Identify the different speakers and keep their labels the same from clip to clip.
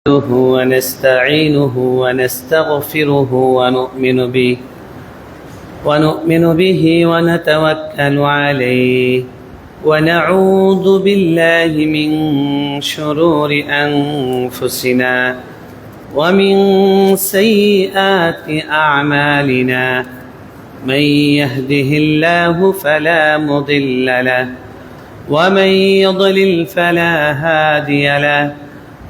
Speaker 1: نحمده ونستعينه ونستغفره ونؤمن به ونتوكل عليه ونعوذ بالله من شرور أنفسنا ومن سيئات أعمالنا من يهده الله فلا مضل له ومن يضلل فلا هادي له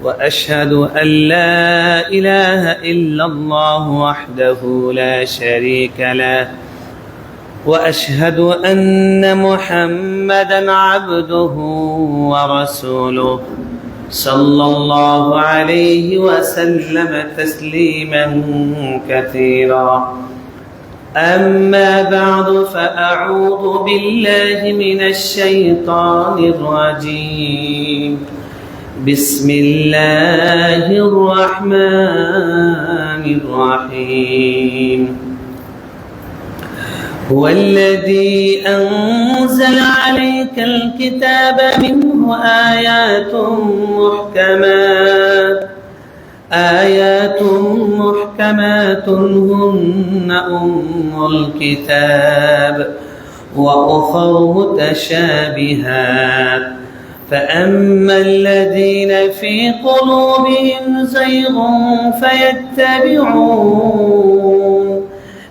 Speaker 1: وأشهد أن لا إله إلا الله وحده لا شريك له وأشهد أن محمدا عبده ورسوله صلى الله عليه وسلم تسليما كثيرا أما بعد فأعوذ بالله من الشيطان الرجيم بسم الله الرحمن الرحيم هو الذي أنزل عليك الكتاب منه آيات محكمات هن أم الكتاب وأخر متشابهات فأما الذين في قلوبهم زيغ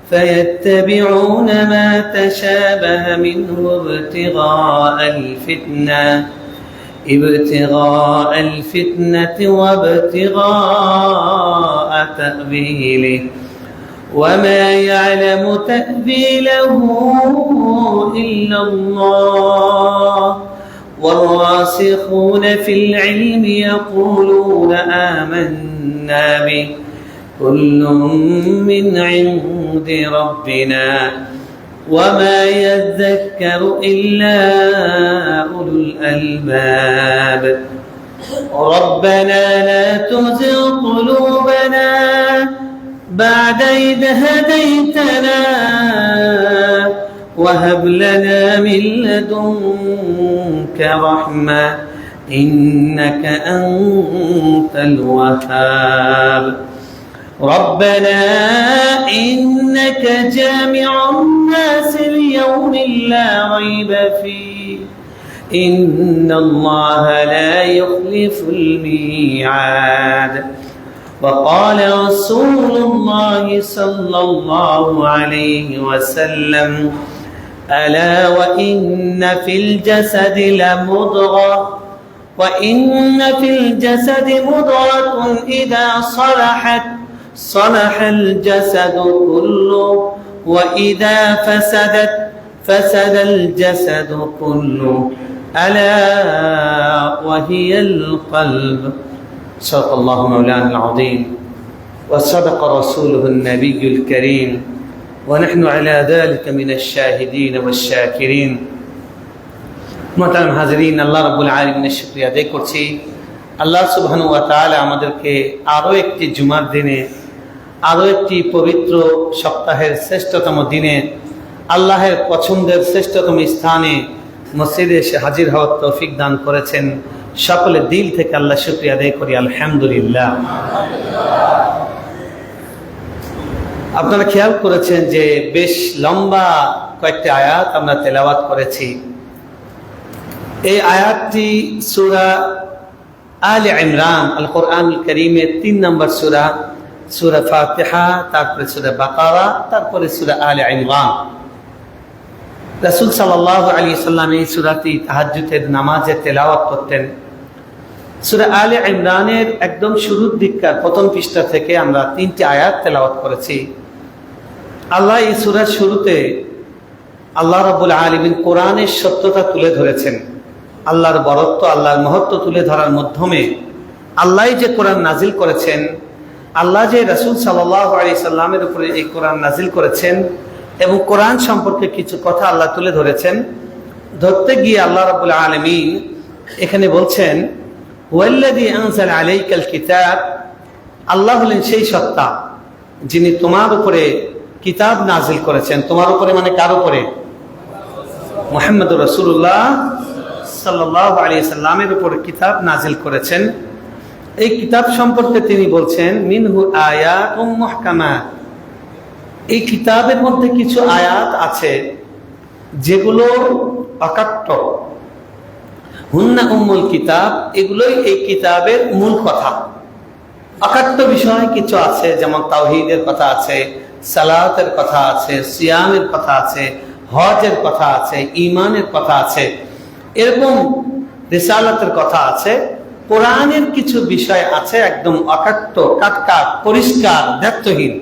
Speaker 1: فيتبعون ما تشابه منه ابتغاء الفتنة وابتغاء تأويله وما يعلم تأويله إلا الله والراسخون في العلم يقولون آمنا به كل من عند ربنا وما يذكر إلا أولو الألباب ربنا لا تزغ قلوبنا بعد إذ هديتنا وهب لنا من لدنك رحمة إنك أنت الوهاب ربنا إنك جامع الناس ليوم لا ريب فيه إن الله لا يخلف الميعاد وقال رسول الله صلى الله عليه وسلم ألا وإن في الجسد لمضغة إذا صلح الجسد كله وإذا فسد الجسد كله ألا وهي القلب صدق الله مولانا العظيم وصدق رسوله النبي الكريم ونحن على ذلك من الشاهدين والشاكرين মোহতারাম হাজিরিন, আল্লাহ রাব্বুল আলামিনের শুকরিয়া আদায় করছি। আল্লাহ সুবহানাহু ওয়া তাআলা আমাদেরকে আরও একটি জুমার দিনে, আরও একটি পবিত্র সপ্তাহের শ্রেষ্ঠতম দিনে, আল্লাহের পছন্দের শ্রেষ্ঠতম স্থানে মসজিদে এসে হাজির হওয়ার তৌফিক দান করেছেন। সকলে দিল থেকে আল্লাহ শুকরিয়া আদায় করি, আলহামদুলিল্লাহ। আপনারা খেয়াল করেছেন যে বেশ লম্বা কয়েকটি আয়াত আমরা তেলাওয়াত করেছি। এই আয়াতটি সূরা আলে ইমরান আল কোরআনুল কারীমের 3 নম্বর সূরা ফাতিহা, তারপরে সূরা বাকারা, তারপরে সূরা আলে ইমরান। রাসূল সাল্লাল্লাহু আলাইহি সাল্লাম এই সূরাটি তাহাজ্জুদের নামাজে তেলাওয়াত করতেন। সূরা আলে ইমরানের একদম শুরুর দিককার প্রথম পৃষ্ঠা থেকে আমরা 3টি আয়াত তেলাওয়াত করেছি। আল্লাহ এই সূরার শুরুতে আল্লাহ রাব্বুল আলামিন কোরআনের সত্যতা তুলে ধরেছেন। আল্লাহর বরত্ব, আল্লাহর মহত্ব তুলে ধরার মাধ্যমে আল্লাহ যে কোরআন নাজিল করেছেন, আল্লাহ যে রাসূল সাল্লাল্লাহু আলাইহি সাল্লামের উপরে এই কোরআন নাজিল করেছেন এবং কোরআন সম্পর্কে কিছু কথা আল্লাহ তুলে ধরেছেন। ধরতে গিয়ে আল্লাহ রাব্বুল আলামিন এখানে বলছেন ওয়াল্লাযী আনজালা আলাইকাল কিতাব, আল্লাহ হলেন সেই সত্তা যিনি তোমার উপরে কিতাব নাজিল করেছেন। তোমার উপরে মানে কার উপরে? মুহাম্মদুর রাসূলুল্লাহ সাল্লাল্লাহু আলাইহি সাল্লামের উপর কিতাব নাজিল করেছেন। এই কিতাব সম্পর্কে তিনি বলছেন মিনহু আয়াতুম মুহকামাত, এই কিতাবের মধ্যে কিছু আয়াত আছে যেগুলো অকাট্য। হুন্না উম্মুল কিতাব, এগুলোই এই কিতাবের মূল কথা। অকাট্য বিষয় কিছু আছে, যেমন তাওহীদের কথা আছে, সালাতের কথা আছে, সিয়ামের কথা আছে, হজের কথা আছে, ঈমানের কথা আছে, এরকম রিসালাতের কথা আছে। কোরআনের কিছু বিষয় আছে একদম অকাট্য, টাটকা, পরিষ্কার, দায়িত্বহীন,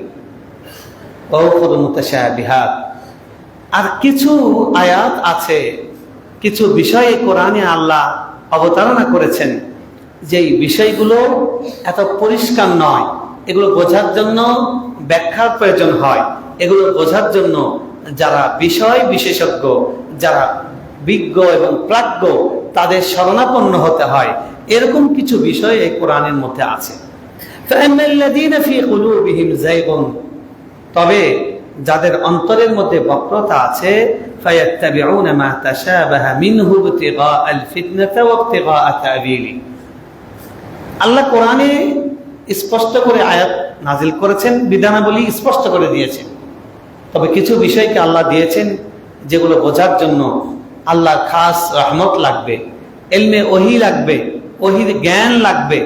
Speaker 1: মুতাশাবিহাত। আর কিছু আয়াত আছে, কিছু বিষয়ে কোরআনে আল্লাহ অবতারণা করেছেন যেই বিষয়গুলো এত পরিষ্কার নয়, এগুলো বোঝার জন্য ব্যাখ্যার প্রয়োজন হয়। এগুলো বোঝার জন্য যারা বিষয় বিশেষজ্ঞ, যারা বিজ্ঞ এবং প্রাজ্ঞ, তাদের শরণাপন্ন হতে হয়। এরকম কিছু বিষয় এই কোরআনের মধ্যে আছে। তবে যাদের অন্তরের মধ্যে বক্রতা আছে, আল্লাহ কোরআনে স্পষ্ট করে আয়াত নাজিল করেছেন, বিধানাবলী স্পষ্ট করে দিয়েছেন। তবে কিছু বিষয়কে আল্লাহ দিয়েছেন যেগুলো বোঝার জন্য আল্লাহ খাস রহমত লাগবে, ইলমে ওহী লাগবে, ওহীর জ্ঞান লাগবে,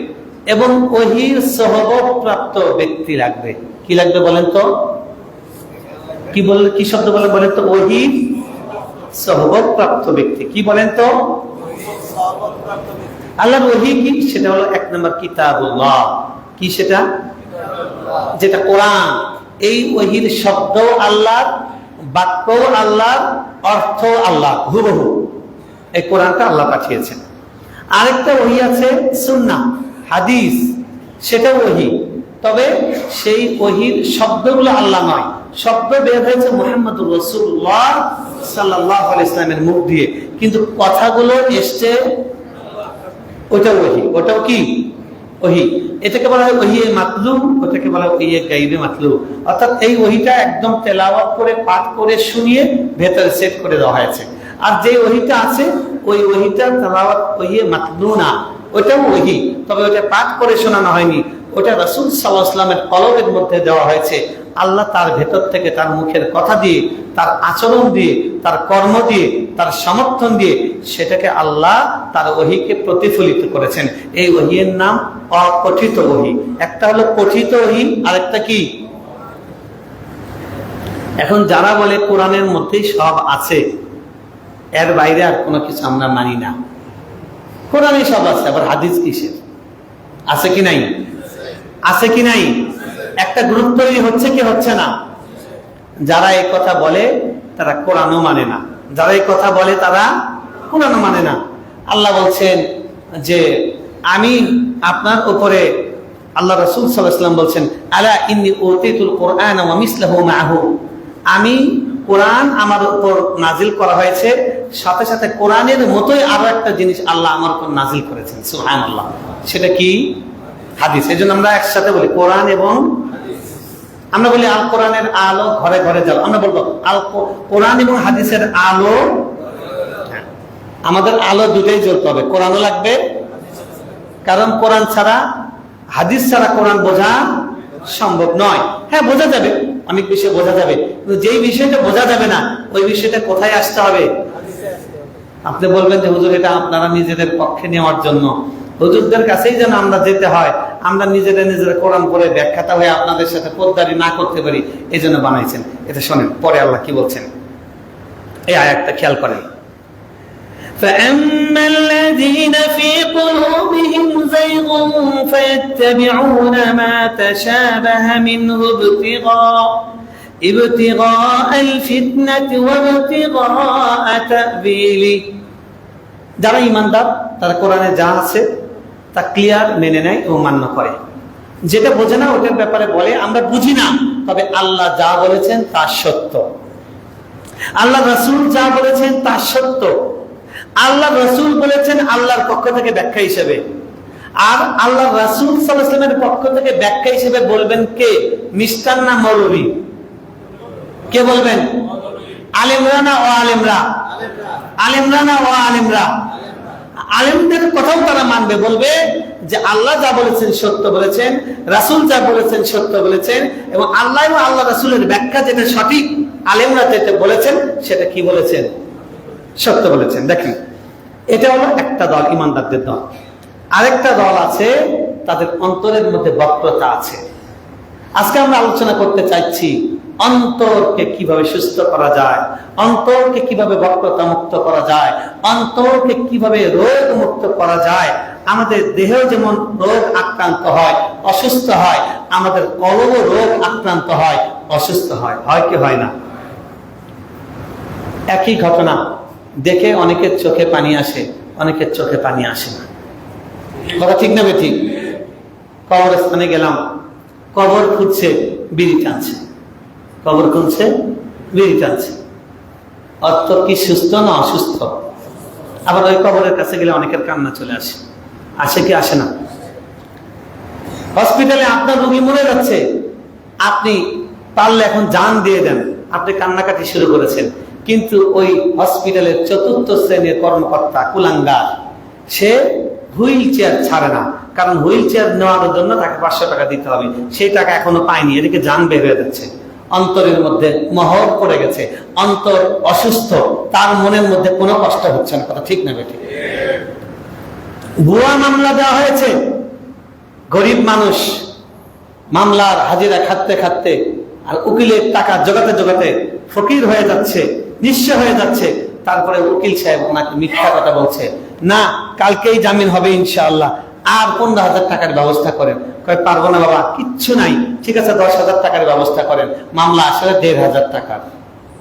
Speaker 1: এবং ওহীর সহবত প্রাপ্ত ব্যক্তি লাগবে। কি লাগবে বলেন তো? কি শব্দ বলেন তো? ওহীর সহবত প্রাপ্ত ব্যক্তি। কি বলেন তো? আল্লাহর ওহী কি? সেটা হলো 1 নম্বর কিতাবুল্লাহ। কি সেটা? যেটা কোরআন। এই ওহীর শব্দ আল্লাহর, বাক্য আল্লাহর, অর্থ আল্লাহ, হুবহু এই কোরআনটা আল্লাহ পাঠিয়েছেন। আরেকটা ওহী আছে সুন্নাহ, হাদিস, সেটাও ওহী। তবে সেই ওহীর শব্দগুলো আল্লাহ নয়, শব্দ বের হয়েছে মুহাম্মদুর রাসূলুল্লাহ সাল্লাল্লাহু আলাইহি ওয়াসাল্লামের মুখ দিয়ে, কিন্তু কথাগুলো এসছে, ওটাও ওহী। ওটাও কি? ওহী। এটাকে বলা হয় ওহী মাতলু, ওটাকে বলা হয় ওহী গায়বী মাতলু। অর্থাৎ এই ওহীটা একদম তেলাওয়াত করে, পাঠ করে, শুনিয়ে ভেতরে সেট করে দেওয়া হয়েছে। আর যে ওহীটা আছে, ওই ওহীটা তেলাওয়াত ওহী মাতলু না, ওটাও ওহী, তবে ওটা পাঠ করে শোনানো হয়নি। ওটা রাসূল সাল্লাল্লাহু আলাইহি ওয়াসাল্লামের কলবের মধ্যে দেওয়া হয়েছে। আল্লাহ তার ভেতর থেকে, তার মুখের কথা দিয়ে, তার আচরণ দিয়ে, তার কর্ম দিয়ে, তার সমর্থন দিয়ে সেটাকে আল্লাহ তার ওহীকে প্রতিফলিত করেছেন। এই ওহীর নাম অকথিত ওহী। একটা হলো কথিত ওহী, আরেকটা কি? এখন যারা বলে কোরআনের মধ্যেই সব আছে, এর বাইরে আর কোনো কিছু আমরা মানি না, কোরআনে সব আছে, আবার হাদিস কিসের? আছে কি নাই? আছে কি নাই? একটা গ্রুপ তৈরি হচ্ছে কি হচ্ছে না? যারা এই কথা বলে তারা কোরআনও মানে না, যারা এই কথা বলে তারা কোরআনও মানে না। আল্লাহ বলছেন যে আমি আপনার উপরে, আল্লাহ রাসূল সাল্লাল্লাহু আলাইহি ওয়াসাল্লাম বলছেন, আলা ইন্নী উতীতুল কুরআন ওয়া মিসলুহু মাআহু, আমি কোরআন আমার উপর নাজিল করা হয়েছে, সাথে সাথে কোরআনের মতোই আরো একটা জিনিস আল্লাহ আমার উপর নাজিল করেছেন। সুবহানাল্লাহ। সেটা কি? হাদিস। এই জন্য আমরা একসাথে বলি কোরআন এবং আমরা বলি আল কোরআনের আলো ঘরে ঘরে জ্বালো। আমরা বলবো আল কোরআন এবং হাদিসের আলো, আমাদের আলো দুটোই জ্বলতে হবে, কোরআনও লাগবে, কারণ কোরআন ছাড়া, হাদিস ছাড়া কোরআন বোঝা সম্ভব নয়। হ্যাঁ, বোঝা যাবে, অনেক বিষয় বোঝা যাবে, কিন্তু যেই বিষয়টা বোঝা যাবে না, ওই বিষয়টা কোথায় আসতে হবে? আপনি বলবেন যে হুজুর এটা আপনারা নিজেদের পক্ষে নেওয়ার জন্য, হুজুরদের কাছেই যেন আমরা যেতে হয়, আমরা নিজেরা কোরআন পড়ে ব্যাখ্যাতা হয়ে আপনাদের সাথে পোদ্দারি না করতে পারি, এই জন্য বানাইছেন। এটা শোনেন পরে আল্লাহ কি বলছেন, এই আয়াতটা খেয়াল করেন। فَأَمَّا الَّذِينَ فِي قُلُوبِهِمْ زَيْغٌ فَيَتَّبِعُونَ مَا تَشَابَهَ مِنْهُ ابْتِغَاءَ الْفِتْنَةِ وَابْتِغَاءَ تَأْوِيلِهِ, যারা ঈমানদার তারা কোরআনে যা আছে তা ক্লিয়ার মেনে নেয় ও মান্য করে। যেটা বোঝে না ওটার ব্যাপারে বলে আমরা বুঝি না, তবে আল্লাহ যা বলেছেন তা সত্য, আল্লাহ রাসূল যা বলেছেন তা সত্য। আল্লাহ রাসূল বলেছেন আল্লাহর পক্ষ থেকে ব্যাখ্যা হিসেবে, আর আল্লাহ রাসূল সাল্লাল্লাহু আলাইহি ওয়াসাল্লামের পক্ষ থেকে ব্যাখ্যা হিসেবে বলবেন কে? মিস্টার না মৌলভী? কে বলবেন? আলেমরা না ও আলেমরা? আলেমরা না ও আলেমরা? আলেমদের কথাও তারা মানবে, বলবে যে আল্লাহ যা বলেছেন সত্য বলেছেন, রাসূল যা বলেছেন সত্য বলেছেন, এবং আল্লাহ এবং আল্লাহ রাসূলের ব্যাখ্যা যেটা সঠিক, আলেমরা যেটা বলেছেন সেটা কি বলেছেন, সত্য বলেছেন। দেখেন, এটা হলো একটা দল, ইমানদারদের দল। আরেকটা দল আছে, তাদের অন্তরের মধ্যে বক্রতা আছে। আজকে আমরা আলোচনা করতে চাইছি অন্তরকে কিভাবে সুস্থ করা যায়, অন্তরকে কিভাবে বক্রতা মুক্ত করা যায়, অন্তরকে কিভাবে রোগ মুক্ত করা যায়। আমাদের দেহেও যেমন রোগ আক্রান্ত হয়, অসুস্থ হয়, আমাদের কলবও রোগ আক্রান্ত হয়, অসুস্থ হয়। হয় কি হয় না? একই ঘটনা দেখে অনেকের চোখে পানি আসে, অনেকের চোখে পানি আসে না। কথা ঠিক না বেঠিক? কবরস্থানে গেলাম, কবর খুঁজছে, বিড়ি টানছে, কবর খুঁজছে, বিড়ি টানছে। অর্থ কি সুস্থ না অসুস্থ? আবার ওই কবরের কাছে গেলে অনেকের কান্না চলে আসে। আসে কি আসে না? হসপিটালে আপনার রোগী মরে যাচ্ছে, আপনি পারলে এখন জান দিয়ে দেন, আপনি কান্নাকাটি শুরু করেছেন, কিন্তু ওই হসপিটালের ৪র্থ শ্রেণীর কর্মকর্তা কুলাঙ্গার, সে হুইল চেয়ার ছাড়ে না, কারণ হুইল চেয়ার নেওয়ার জন্য তাকে ৫০০ টাকা দিতে হবে, সেই টাকা এখনো পায়নি। এদিকে জান বের হয়ে যাচ্ছে, অন্তরের মধ্যে মোহর পড়ে গেছে, অন্তর অসুস্থ, তার মনের মধ্যে কোনো কষ্ট হচ্ছে না। কথা ঠিক না বেঠিক? ভুয়া মামলা দেওয়া হয়েছে, গরিব মানুষ মামলার হাজিরা খাটতে খাটতে আর উকিলের টাকা জোগাতে জোগাতে ফকির হয়ে যাচ্ছে, নিঃস্ব হয়ে যাচ্ছে। তারপরে উকিল সাহেব ওনাকে মিথ্যা কথা বলছে, না কালকেই জামিন হবে ইনশাআল্লাহ, আর 15,000 টাকার ব্যবস্থা করেন। কয় পারবো না বাবা, কিচ্ছু নাই, ঠিক আছে 10,000 টাকার ব্যবস্থা করেন। মামলা আসলে 1,500 টাকা,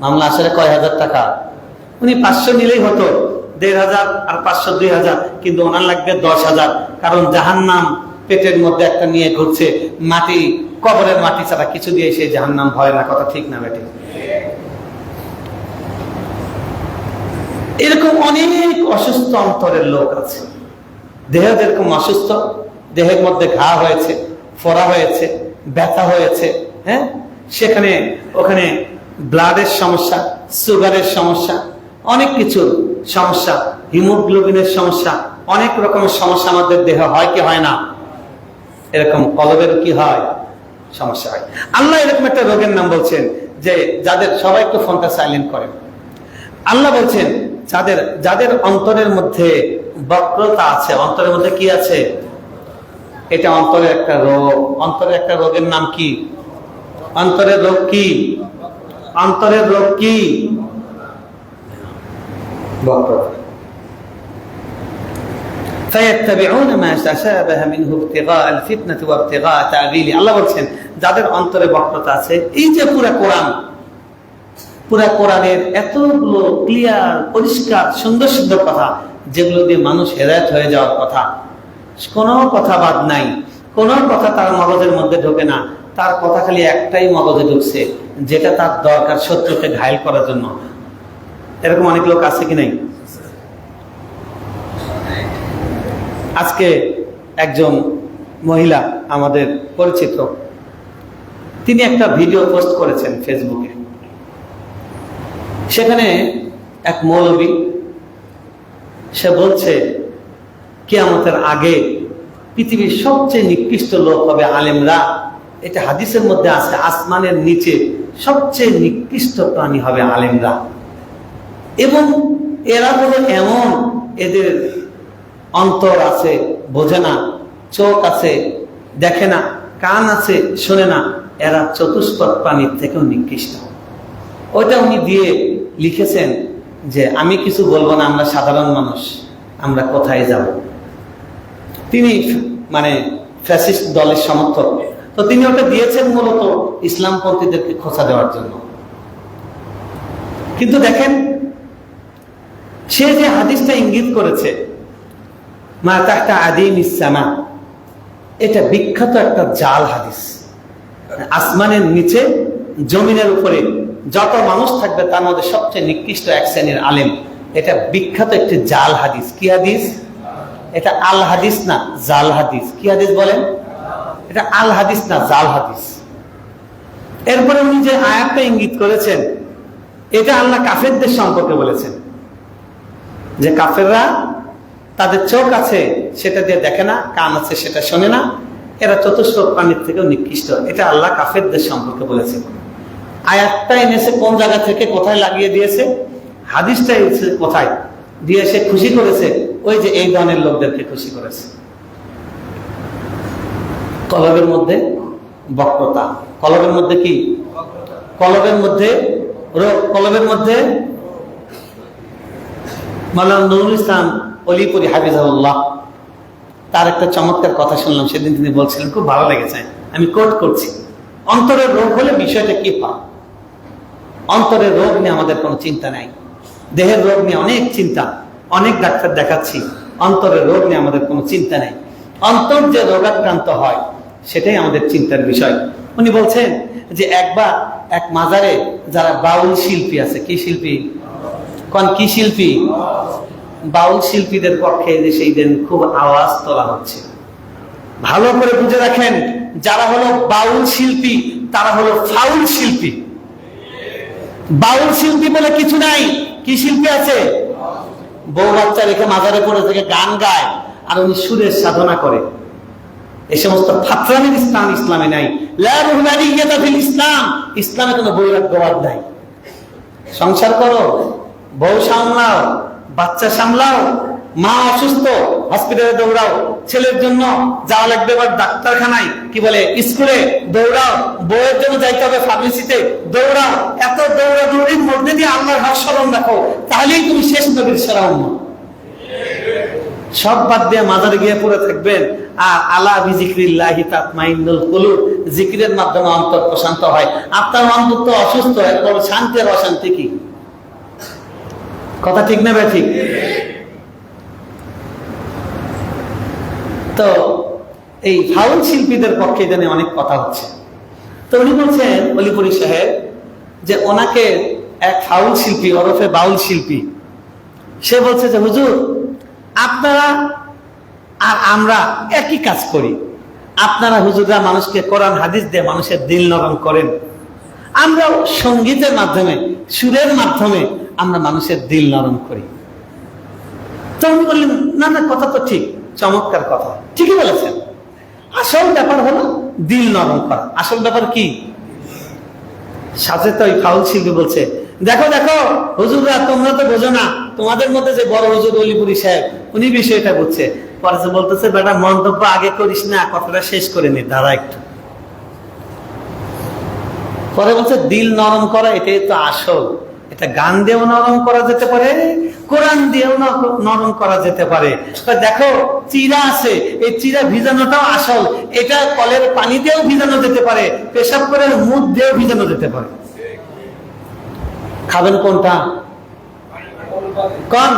Speaker 1: মামলা আসলে কয় হাজার টাকা? উনি 500 নিলেই হতো, 1,500 আর 500 2,000, কিন্তু ওনার লাগবে 10,000, কারণ জাহান্নাম পেটের মধ্যে একটা নিয়ে ঘুরছে, মাটি, কবরের মাটি ছাড়া কিছু দিয়ে সেই জাহান্নাম ভয় না। কথা ঠিক না বেঠিক? এরকম অনেক অসুস্থ অন্তরের লোক আছে। দেহ যেরকম অসুস্থ, দেহের মধ্যে ঘা হয়েছে, ফোড়া হয়েছে, ব্যথা হয়েছে, হ্যাঁ, সেখানে ওখানে ব্লাডের সমস্যা, সুগারের সমস্যা, অনেক কিছুর সমস্যা, হিমোগ্লোবিনের সমস্যা, অনেক রকমের সমস্যা আমাদের দেহ হয় কি হয় না? এরকম কলবের কি হয়? সমস্যা হয়। আল্লাহ এরকম একটা রোগের নাম বলছেন, যে যাদের, সবাই একটু ফোনটা সাইলেন্ট করেন। আল্লাহ বলছেন যাদের যাদের অন্তরের মধ্যে বক্রতা আছে, অন্তরের মধ্যে কি আছে? এটা অন্তরের একটা রোগ। অন্তরের একটা রোগের নাম কি? অন্তরের রোগ কি? অন্তরের রোগ কি? বক্রতা। فَيَتَّبِعُونَ مَا تَشَابَهَ مِنْهُ ابْتِغَاءَ الْفِتْنَةِ وَابْتِغَاءَ تَأْوِيلِهِ। আল্লাহ বলছেন যাদের অন্তরে বক্রতা আছে, এই যে পুরা কোরআন, পুরা কোরআনের এতগুলো ক্লিয়ার, পরিষ্কার, সুন্দর সুন্দর কথা, যেগুলো দিয়ে মানুষ হেদায়েত হয়ে যাওয়ার কথা, কোনো কথা বাদ নাই, কোনো কথা তার মগজের মধ্যে ঢোকে না। তার কথা খালি একটাই মগজে ঢুকছে, যেটা তার দরকার শত্রুকে ঘায়েল করার জন্য। এরকম অনেক লোক আছে কি নাই? আজকে একজন মহিলা আমাদের পরিচিত, তিনি একটা ভিডিও পোস্ট করেছেন ফেসবুকে। সেখানে এক মৌলবী, সে বলছে কিয়ামতের আগে পৃথিবীর সবচেয়ে নিকৃষ্ট লোক হবে আলেমরা। এটা হাদিসের মধ্যে আছে, আসমানের নিচে সবচেয়ে নিকৃষ্ট প্রাণী হবে আলেমরা। এবং এরা হলো এমন, এদের অন্তর আছে, বোঝে না, চোখ আছে, দেখে না, কান আছে, শোনে না, এরা চতুষ্পদ প্রাণীর থেকেও নিকৃষ্ট। ওইটা উনি দিয়ে লিখেছেন যে আমি কিছু বলবো না, আমরা সাধারণ মানুষ, আমরা কোথায় যাব। তিনি মানে ফ্যাসিস্ট দলের সমর্থক, তো তিনি ওটা দিয়েছেন মূলত ইসলামপন্থীদেরকে খোঁচা দেওয়ার জন্য। কিন্তু দেখেন, সে যে হাদিসটা ইঙ্গিত করেছে, মা তাহতা আদিমিস সামা, এটা বিখ্যাত একটা জাল হাদিস। আসমানের নিচে, জমিনের উপরে যত মানুষ থাকবে তার মধ্যে সবচেয়ে নিকৃষ্ট এক শ্রেণীর আলেম। এটা বিখ্যাত একটি জাল হাদিস। কি হাদিস এটা? আল হাদিস না, জাল হাদিস। কি হাদিস বলেন? এটা আল হাদিস না, জাল হাদিস। এরপরে উনি যে আয়াতটা ইঙ্গিত করেছেন, এটা আল্লাহ কাফেরদের সম্পর্কে বলেছেন, যে কাফেররা তাদের চোখ আছে সেটা দিয়ে দেখে না, কান আছে সেটা শোনে না, এরা চতুষ্পদ প্রাণীর থেকেও নিকৃষ্ট। এটা আল্লাহ কাফেরদের সম্পর্কে বলেছে। আয়াতটা এনেছে কোন জায়গা থেকে, কোথায় লাগিয়ে দিয়েছে? হাদিসটা এনেছে কোথায় দিয়ে সে খুশি করেছে? ওই যে এই ধরনের লোকদেরকে খুশি করেছে। কলবের মধ্যে বক্রতা, কলবের মধ্যে কি? কলবের মধ্যে রোগ, কলবের মধ্যে। মাওলানা নুরুল ইসলাম অলিপুরি হাফিজাহুল্লাহ, তার একটা চমৎকার কথা শুনলাম সেদিন, তিনি বলছিলেন, খুব ভালো লেগেছে, আমি কোট করছি। অন্তরের রোগ হলে বিষয়টা কি হয়? অন্তরের রোগ নিয়ে আমাদের কোনো চিন্তা নাই, দেহের রোগ নিয়ে অনেক চিন্তা, অনেক ডাক্তার দেখাচ্ছি, অন্তরের রোগ নিয়ে আমাদের কোনো চিন্তা নেই। অন্তর যে রোগাক্রান্ত হয় সেটাই আমাদের চিন্তার বিষয়। উনি বলছেন যে একবার এক মাজারে যারা বাউল শিল্পী আছে, কি শিল্পী কোন, কি শিল্পী? বাউল শিল্পীদের পক্ষে যে সেই দিন খুব আওয়াজ তোলা হচ্ছে। ভালো করে বুঝে রাখেন, যারা হলো বাউল শিল্পী তারা হলো ফাউল শিল্পী। বাউল শিল্পী বলে কিছু নাই, কি শিল্পী আছে? বউ বাচ্চা রেখে মাজারে পড়ে থেকে গান গায় আর উনি সুরের সাধনা করে। এই সমস্ত ফাতরামির স্থান ইসলামে নাই। লা রুহবানিয়াতা ফিল ইসলাম, ইসলামে কোনো বৈরাগ্যবাদ নাই। সংসার করো, বউ সামলাও, বাচ্চা সামলাও, মা অসুস্থ হসপিটালে দৌড়াও, ছেলের জন্য যাওয়া লাগবে এবার ডাক্তারখানায়, কি বলে স্কুলে দৌড়াও, বউয়ের জন্য যাইতে হবে ফার্মেসিতে দৌড়াও। এত দৌড়াদৌড়ির মধ্যে দিয়ে আল্লাহর হক স্মরণ রাখো, তাহলেই তুমি শেষ নবীর সেরা উম্মত। সব বাদ দিয়ে মাজারে গিয়ে পড়ে থাকবেন আর আলা বিজিক্রিল্লাহি তাতমাইন্নুল কুলুব, জিকিরের মাধ্যমে অন্তর প্রশান্ত হয়। আপনার অন্তর তো অসুস্থ, এরপর শান্তি আর অশান্তি কি? কথা ঠিক না ভাই? ঠিক। তো এই ফাউল শিল্পীদের পক্ষে জানে অনেক কথা হচ্ছে। তো উনি বলছেন অলিপুরি সাহেব যে ওনাকে এক ফাউল শিল্পী ওরফে বাউল শিল্পী, সে বলছে যে হুজুর আপনারা আর আমরা একই কাজ করি। আপনারা হুজুররা মানুষকে কোরআন হাদিস দিয়ে মানুষের দিল নরম করেন, আমরা সঙ্গীতের মাধ্যমে, সুরের মাধ্যমে আমরা মানুষের দিল নরম করি। তো উনি বললেন না না, কথা তো ঠিক, চমৎকার কথা, ঠিকই বলেছেন। আসল ব্যাপার হলো দিল নরম করা। আসল ব্যাপার কি? সাথে তো ওই ফাউল শিল্পী বলছে, দেখো দেখো হুজুররা তোমরা তো বোঝো না, তোমাদের মধ্যে যে বড় হুজুর অলিপুরি সাহেব উনি বিষয়টা বুঝছে। পরে বলতেছে বেটা মন্তব্য আগে করিস না, কথাটা শেষ করে নি, দাঁড়া একটু। পরে বলছে দিল নরম করা এটাই তো আসল। এটা গান দিয়েও নরম করা যেতে পারে, কোরআন দিয়েও নরম করা যেতে পারে। দেখো চিরা আছে, এই চিরা ভিজানোটাও আসল। এটা কলের পানি দিয়েও ভিজানো যেতে পারে, পেশাব করে মুখ দিয়েও ভিজানো যেতে পারে। খাবেন কোনটা? কোন?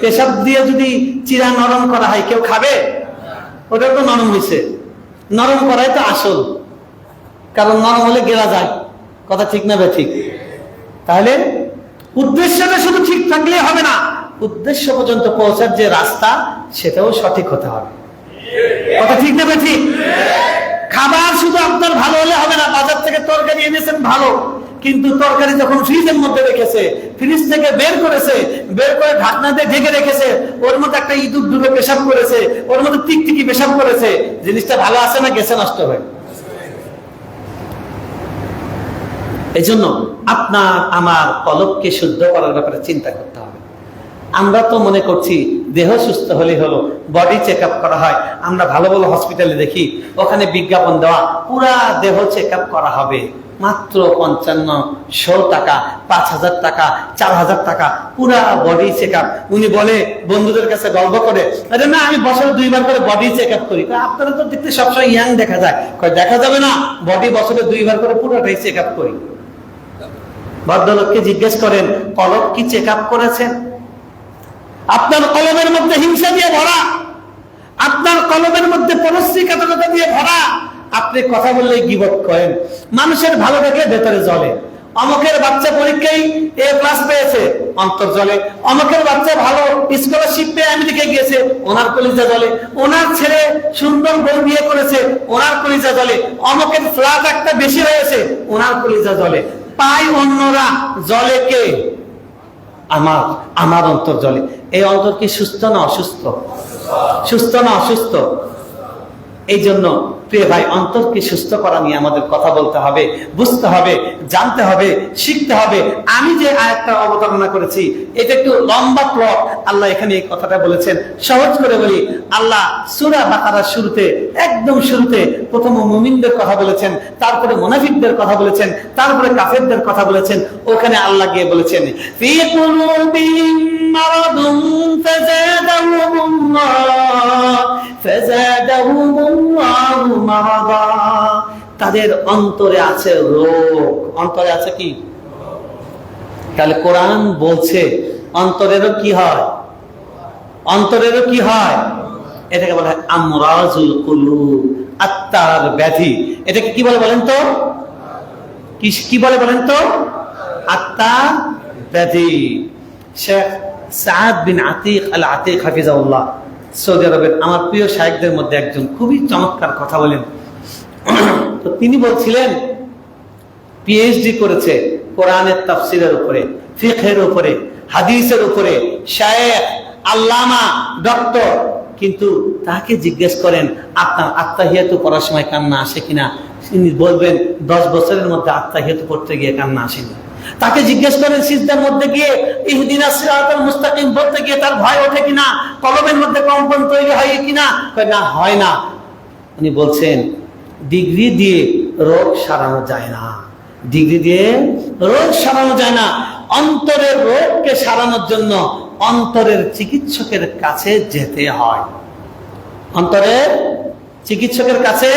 Speaker 1: পেশাব দিয়ে যদি চিরা নরম করা হয় কেউ খাবে? ওটা তো নরম হয়েছে, নরম করাই তো আসল, কারণ নরম হলে গেলা যায়। কথা ঠিক না ভাই? ঠিক। তাহলে উদ্দেশ্যটা শুধু ঠিক থাকলে হবে না, উদ্দেশ্য পর্যন্ত পৌঁছার যে রাস্তা সেটাও সঠিক হতে হবে। কথা ঠিক না ভাই? ঠিক। খাবার শুধু আপনার ভালো হলে হবে না। বাজার থেকে তরকারি এনেছেন ভালো, কিন্তু তরকারি যখন ফ্রিজের মধ্যে রেখেছে, ফ্রিজ থেকে বের করেছে, বের করে ঢাকনা দিয়ে ঢেকে রেখেছে, ওর মধ্যে একটা ইঁদুর ডুবে পেশাব করেছে, ওর মধ্যে টিকটিকি পেশাব করেছে, জিনিসটা ভালো আছে না গেছে নষ্ট হয়ে? এই জন্য আপনার আমার কলবকে শুদ্ধ করার ব্যাপারে চিন্তা করতে হবে। আমরা তো মনে করছি দেহ সুস্থ হলে হলো, বডি চেক আপ করা হয়। আমরা ভালো ভালো হসপিটালে দেখি, ওখানে বিজ্ঞাপন দেওয়া পুরা দেহ চেক আপ করা হবে মাত্র 5500 টাকা, 5000 টাকা, 4000 টাকা, পুরা বডি চেক আপ। উনি বলে বন্ধুদের কাছে গল্প করে, আরে না আমি বছরে 2 বার করে বডি চেক আপ করি। আপনারা তো দেখতে সবসময় ইয়াং দেখা যায়। দেখা যাবে না, বডি বছরে 2 বার করে পুরোটাই চেক আপ করি। ভদ্রলোককে জিজ্ঞেস করেন কলব কি চেক আপ করেছেন? আপনার কলবের মধ্যে হিংসা দিয়ে ভরা, আপনার কলবের মধ্যে পরশ্রীকাতরতা দিয়ে ভরা। আপনি কথা বললে গীবত করেন, মানুষের ভালো দেখলে ভেতরে জ্বলে। অমুকের বাচ্চা পরীক্ষায় A+ পেয়েছে, অন্তর জ্বলে। অমুকের বাচ্চা ভালো স্কলারশিপ পেয়ে আমেরিকায় গিয়েছে, ওনার কলিজা জ্বলে। ওনার ছেলে সুন্দর বউ বিয়ে করেছে, ওনার কলিজা জ্বলে। অমুকের ফ্ল্যাট একটা বেশি হয়েছে, ওনার কলিজা জ্বলে। পাই অন্যরা, জ্বলে কে? আমার আমার অন্তর জ্বলে। এই অন্তর কি সুস্থ না অসুস্থ? সুস্থ না অসুস্থ? এই জন্য প্রিয় ভাই, অন্তরকে সুস্থ করা নিয়ে আমাদের কথা বলতে হবে, বুঝতে হবে, জানতে হবে, শিখতে হবে। আমি যে আয়াতটা অবতারণা করেছি এটা একটু লম্বা প্লট। আল্লাহ এখানে এই কথাটা বলেছেন, সহজ করে বলি। আল্লাহ সূরা বাকারার শুরুতে, একদম শুরুতে প্রথম মুমিনদের কথা বলেছেন, তারপরে মুনাফিকদের কথা বলেছেন, তারপরে কাফেরদের কথা বলেছেন। ওখানে আল্লাহ গিয়ে বলেছেন ফি কুলুবিহিম মারাদুন ফাযাদাহুমুল্লাহু মারাদা। তাদের অন্তরে আছে রোগ। অন্তরে আছে কি? তাহলে কোরআন বলছে অন্তরেরও কি হয়? অন্তরেরও কি হয়? এটাকে বলা হয় আমরাজুল কুলুব, আত্মার ব্যাধি। এটাকে কি বলে বলেন তো? কি বলে বলেন তো? আত্মার ব্যাধি। শেখ সাদ বিন আতিক আল আতিক হাফিজাহুল্লাহ, সৌদি আরবের আমার প্রিয় শায়েখদের মধ্যে একজন, খুবই চমৎকার কথা বলেন। তো তিনি বলছিলেন পিএইচডি করেছে কোরআনের তাফসীরের উপরে, ফিকহের উপরে, হাদিসের উপরে, শায়েখ, আল্লামা, ডক্টর। কিন্তু তাকে জিজ্ঞেস করেন আপনার আত্তাহিয়াতু পড়ার সময় কান্না আসে কিনা? তিনি বলবেন 10 বছরের মধ্যে আত্তাহিয়াতু পড়তে গিয়ে কান্না আসেনি। তাকে জিজ্ঞেস করেন সিজদার মধ্যে গিয়ে ইহদিনাস সিরাতাল মুস্তাকিম বলতে গিয়ে তার ভয় ওঠে কিনা, কলবের মধ্যে কম্পন তৈরি হয় কিনা? কয় না, হয় না। উনি বলছেন ডিগ্রি দিয়ে রোগ সারানো যায় না, ডিগ্রি দিয়ে রোগ সারানো যায় না। অন্তরের রোগকে সারানোর জন্য অন্তরের চিকিৎসকের কাছে যেতে হয়। অন্তরের চিকিৎসকের কাছে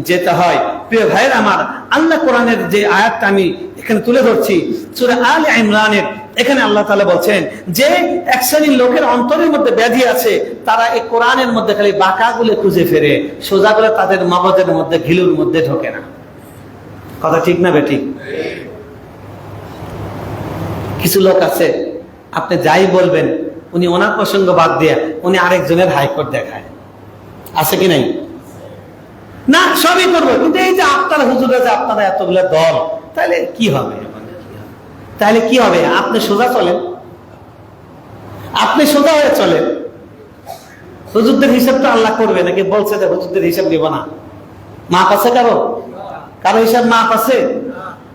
Speaker 1: যেতে হয়। প্রিয় ভাইয়ের আমার, আল্লাহ কোরআনের যে আয়াতটা আমি এখানে তুলে ধরছি সূরা আলে ইমরানের, এখানে আল্লাহ তাআলা বলছেন যে এক শ্রেণীর লোকের অন্তরের মধ্যে ব্যাধি আছে, তারা এই কোরআনের মধ্যে খালি বাঁকাগুলো খুঁজে ফেরে, সোজাগুলো তাদের মগজের মধ্যে, ঘিলুর মধ্যে ঢোকে না। কথা ঠিক না বেঠিক? কিছু লোক আছে আপনি যাই বলবেন উনি ওনার প্রসঙ্গ বাদ দিয়ে উনি আরেকজনের হাইকোর্ট দেখায়। আছে কি নাই? না, সবই করবো, কিন্তু এই যে আপনারা হুজুরা, যে আপনারা এতগুলো দল, তাহলে কি হবে? তাহলে কি হবে? আপনি সোজা চলেন, আপনি সোজা হয়ে চলেন। হুজুরদের হিসাবটা আল্লাহ করবে নাকি? বলছে যে হুজুরদের হিসাব নিব না। মাপ আছে কারো? কারো হিসাব মাপ আছে?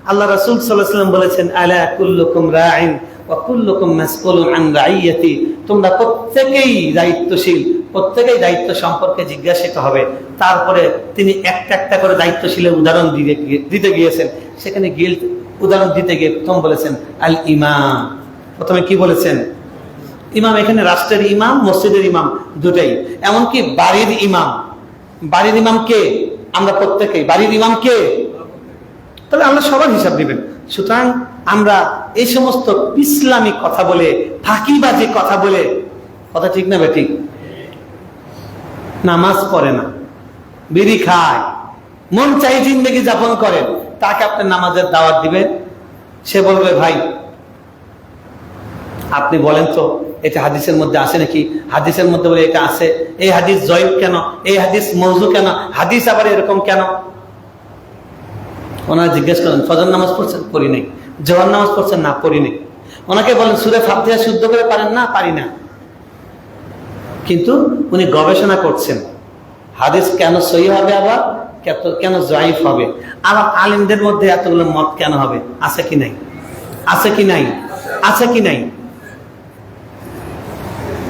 Speaker 1: আল্লাহ রাসূল সাল্লাল্লাহু আলাইহি ওয়াসাল্লাম বলেছেন আলা কুল্লুকুম রাঈন ওয়া কুল্লুকুম মাসউলুন আন রাইয়াতি। তোমরা প্রত্যেকেই দায়িত্বশীল, প্রত্যেকেই দায়িত্ব সম্পর্কে জিজ্ঞাসিত হবে। তারপরে তিনি একটা একটা করে দায়িত্বশীলের উদাহরণ দিতে গিয়েছেন। সেখানে গিয়ে উদাহরণ দিতে গিয়ে প্রথম বলেছেন আল ইমাম। প্রথমে কি বলেছেন? ইমাম। এখানে রাষ্ট্রের ইমাম, মসজিদের ইমাম, দুটাই। এমনকি বাড়ির ইমাম। বাড়ির ইমাম কে? আমরা প্রত্যেকেই। বাড়ির ইমাম কে? তাহলে আমরা সবার হিসাব দিবেন। সুতরাং আমরা এই সমস্ত ইসলামিক কথা বলে, ফাঁকিবাজি কথা বলে, কথা ঠিক না বেঠিক? নামাজ পড়ে না, বিড়ি খায়, মন চাই জিন্দেগি যাপন করেন, তাকে আপনি নামাজের দাওয়াত দিবেন? সে বলবে ভাই আপনি বলেন তো এটা হাদিসের মধ্যে আছে নাকি? হাদিসের মধ্যে বলে এটা আছে, এই হাদিস জয়ীফ কেন? এই হাদিস মওযু কেন? হাদিস আবার এরকম কেন? ওনারা জিজ্ঞেস করেন ফজর নামাজ পড়ছেন? পড়ি নাই। জোহর নামাজ পড়ছেন? না, পড়ি নাই। ওনাকে বলেন সূরা ফাতিহা শুদ্ধ করে পারেন? না, পারি না। কিন্তু উনি গবেষণা করছেন হাদিস কেন সহিহ হবে, আবার কেন জয়ীফ হবে, আবার আলেমদের মধ্যে এতগুলো মত কেন হবে? আছে কি নাই? আছে কি নাই? আছে কি নাই?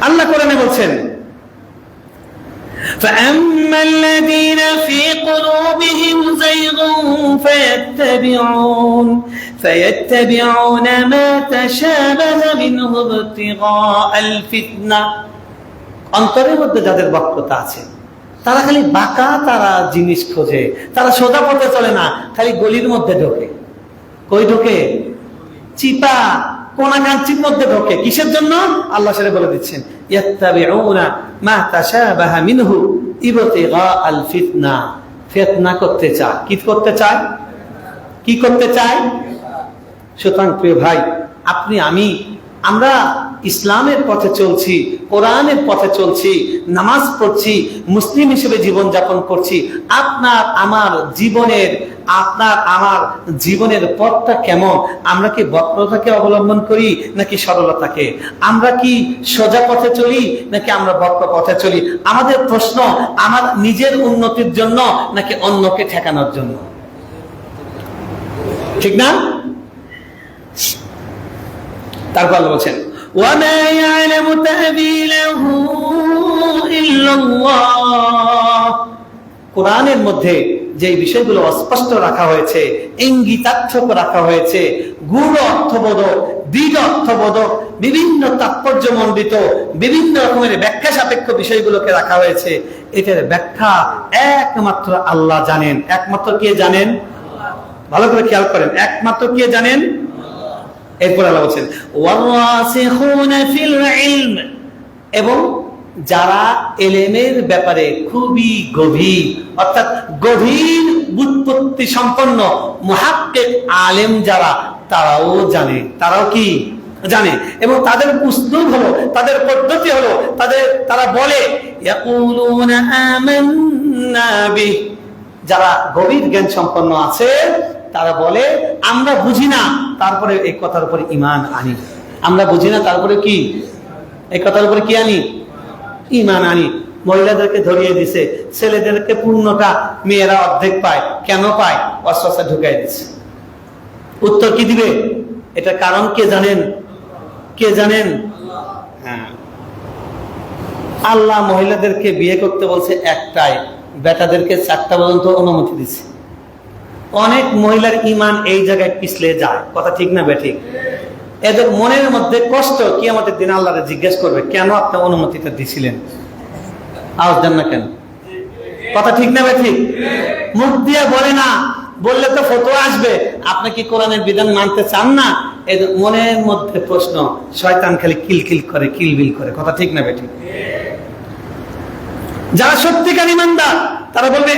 Speaker 1: আল্লাহ কোরআনে বলছেন فَأَمَّا الَّذِينَ فِي قُلُوبِهِمْ زَيْغٌ فَيَتَّبِعُونَ مَا تَشَابَهَ مِنْهُ ابْتِغَاءَ الْفِتْنَةِ। অন্তরের মধ্যে যাদের বক্রতা আছে তারা খালি বাঁকা তারা জিনিস খোঁজে, তারা সোজা পথে চলে না, খালি গলির মধ্যে ঢোকে। কই ঢোকে? চিপা কোনাকাঞ্চির মধ্যে ঢোকে। কিসের জন্য? আল্লাহ সেটা বলে দিচ্ছেন ইয়াত্তাবিউনা মা তাশাবাহা মিনহু ইবতিগাআল ফিতনা। ফিতনা করতে চায়। কি করতে চায়? কি করতে চায়? সুতরাং প্রিয় ভাই, আপনি আমি আমরা ইসলামের পথে চলছি, কোরআনের পথে চলছি, নামাজ পড়ছি, মুসলিম হিসেবে জীবন যাপন করছি, আপনার আমার জীবনের পথটা কেমন? আমরা কি বক্রতাকে অবলম্বন করি নাকি সরলতাকে? আমরা কি সোজা পথে চলি নাকি আমরা বক্র পথে চলি? আমাদের প্রশ্ন আমার নিজের উন্নতির জন্য নাকি অন্যকে ঠেকানোর জন্য? ঠিক না? তারপর আল্লাহ বলছেন ওয়ামা ইয়ালামু তা'বীলাহু ইল্লাল্লাহ। কোরআনের মধ্যে যে বিষয়গুলো অস্পষ্ট রাখা হয়েছে, ইঙ্গিতার্থক রাখা হয়েছে, গূঢ় অর্থবোধক, দৃঢ় অর্থবোধক, বিভিন্ন তাৎপর্যমণ্ডিত, বিভিন্ন রকমের ব্যাখ্যা সাপেক্ষ বিষয়গুলোকে রাখা হয়েছে, এটার ব্যাখ্যা একমাত্র আল্লাহ জানেন। একমাত্র কে জানেন? ভালো করে খেয়াল করেন, একমাত্র কে জানেন? এরপর আল্লাহ বলছেন ওয়ারাসিখুনা ফিল ইলম, এবং যারা ইলমের ব্যাপারে খুবই গভীর, অর্থাৎ গভীর বুৎপত্তি সম্পন্ন মুহাক্কিক আলেম যারা, তারাও জানে। তারাও কি জানে? এবং তাদের উসলুব হলো, তাদের পদ্ধতি হলো, তারা বলে ইয়াকুলুনা আমান্না বিহি, যারা গভীর জ্ঞান সম্পন্ন আছে তারা বলে আমরা বুঝি না, তারপরে এই কথার উপরে ঈমান আনি। আমরা বুঝি না, তারপরে কি এই কথার উপরে কি আনি? ঈমান আনি। মহিলাদেরকে ধরিয়ে দিছে, ছেলেদেরকে পূর্ণটা, মেয়েরা অর্ধেক পায়। কেন পায়? ওয়াসওয়াসা ঢুকাই দিচ্ছে। উত্তর কি দিবে? এটা কারণ কে জানেন? কে জানেন? হ্যাঁ, আল্লাহ মহিলাদেরকে বিয়ে করতে বলছে একটাই, বেটাদেরকে 4টা পর্যন্ত অনুমতি দিচ্ছে। অনেক মহিলার ঈমান এই জায়গায় পিছলে যায়। কথা ঠিক না বেঠিক? এদের মনের মধ্যে কষ্ট, কিয়ামতের দিন আল্লাহকে জিজ্ঞেস করবে কেন আপনি অনুমতিটা দিছিলেন? আওয়াজ দেন না কেন? কথা ঠিক না বেঠিক? মুখ দিয়ে বলে না, বললে তো ফতোয়া আসবে। আপনি কি কোরআনের বিধান মানতে চান না? এদের মনের মধ্যে প্রশ্ন, শয়তান খালি কিলকিল করে, কিলবিল করে। কথা ঠিক না বেঠিক? যারা সত্যিকার ঈমানদার তারা বলবে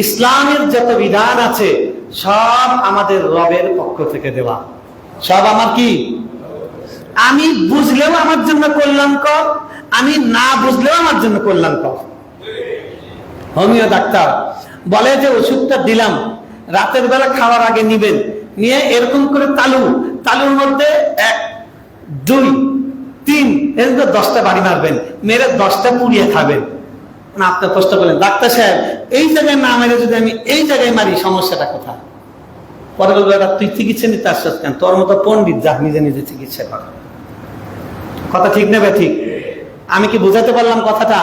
Speaker 1: ইসলামের যত বিধান আছে সব আমাদের রবের পক্ষ থেকে দেওয়া। সব আমার কি? আমি বুঝলেও আমার জন্য কল্যাণকর, আমি না বুঝলেও আমার জন্য কল্যাণকর। হোমিও ডাক্তার বলে যে ওষুধটা দিলাম, রাতের বেলা খাওয়ার আগে নিবেন, নিয়ে এরকম করে তালুর মধ্যে 1, 2, 3 এরকম 10টা বাড়ি মারবেন, মেরে 10টা পুড়িয়ে খাবেন। আপনি প্রশ্ন করলেন ডাক্তার সাহেব এই জায়গায় না মেরে যদি আমি এই জায়গায় মারি, সমস্যাটা কোথায়? পরে বলবো তুই চিকিৎসা নিতে আসছিস কেন? তোর মতো পন্ডিত যা নিজে নিজে চিকিৎসা কর। কথা ঠিক না বে ঠিক? আমি কি বুঝাতে পারলাম কথাটা?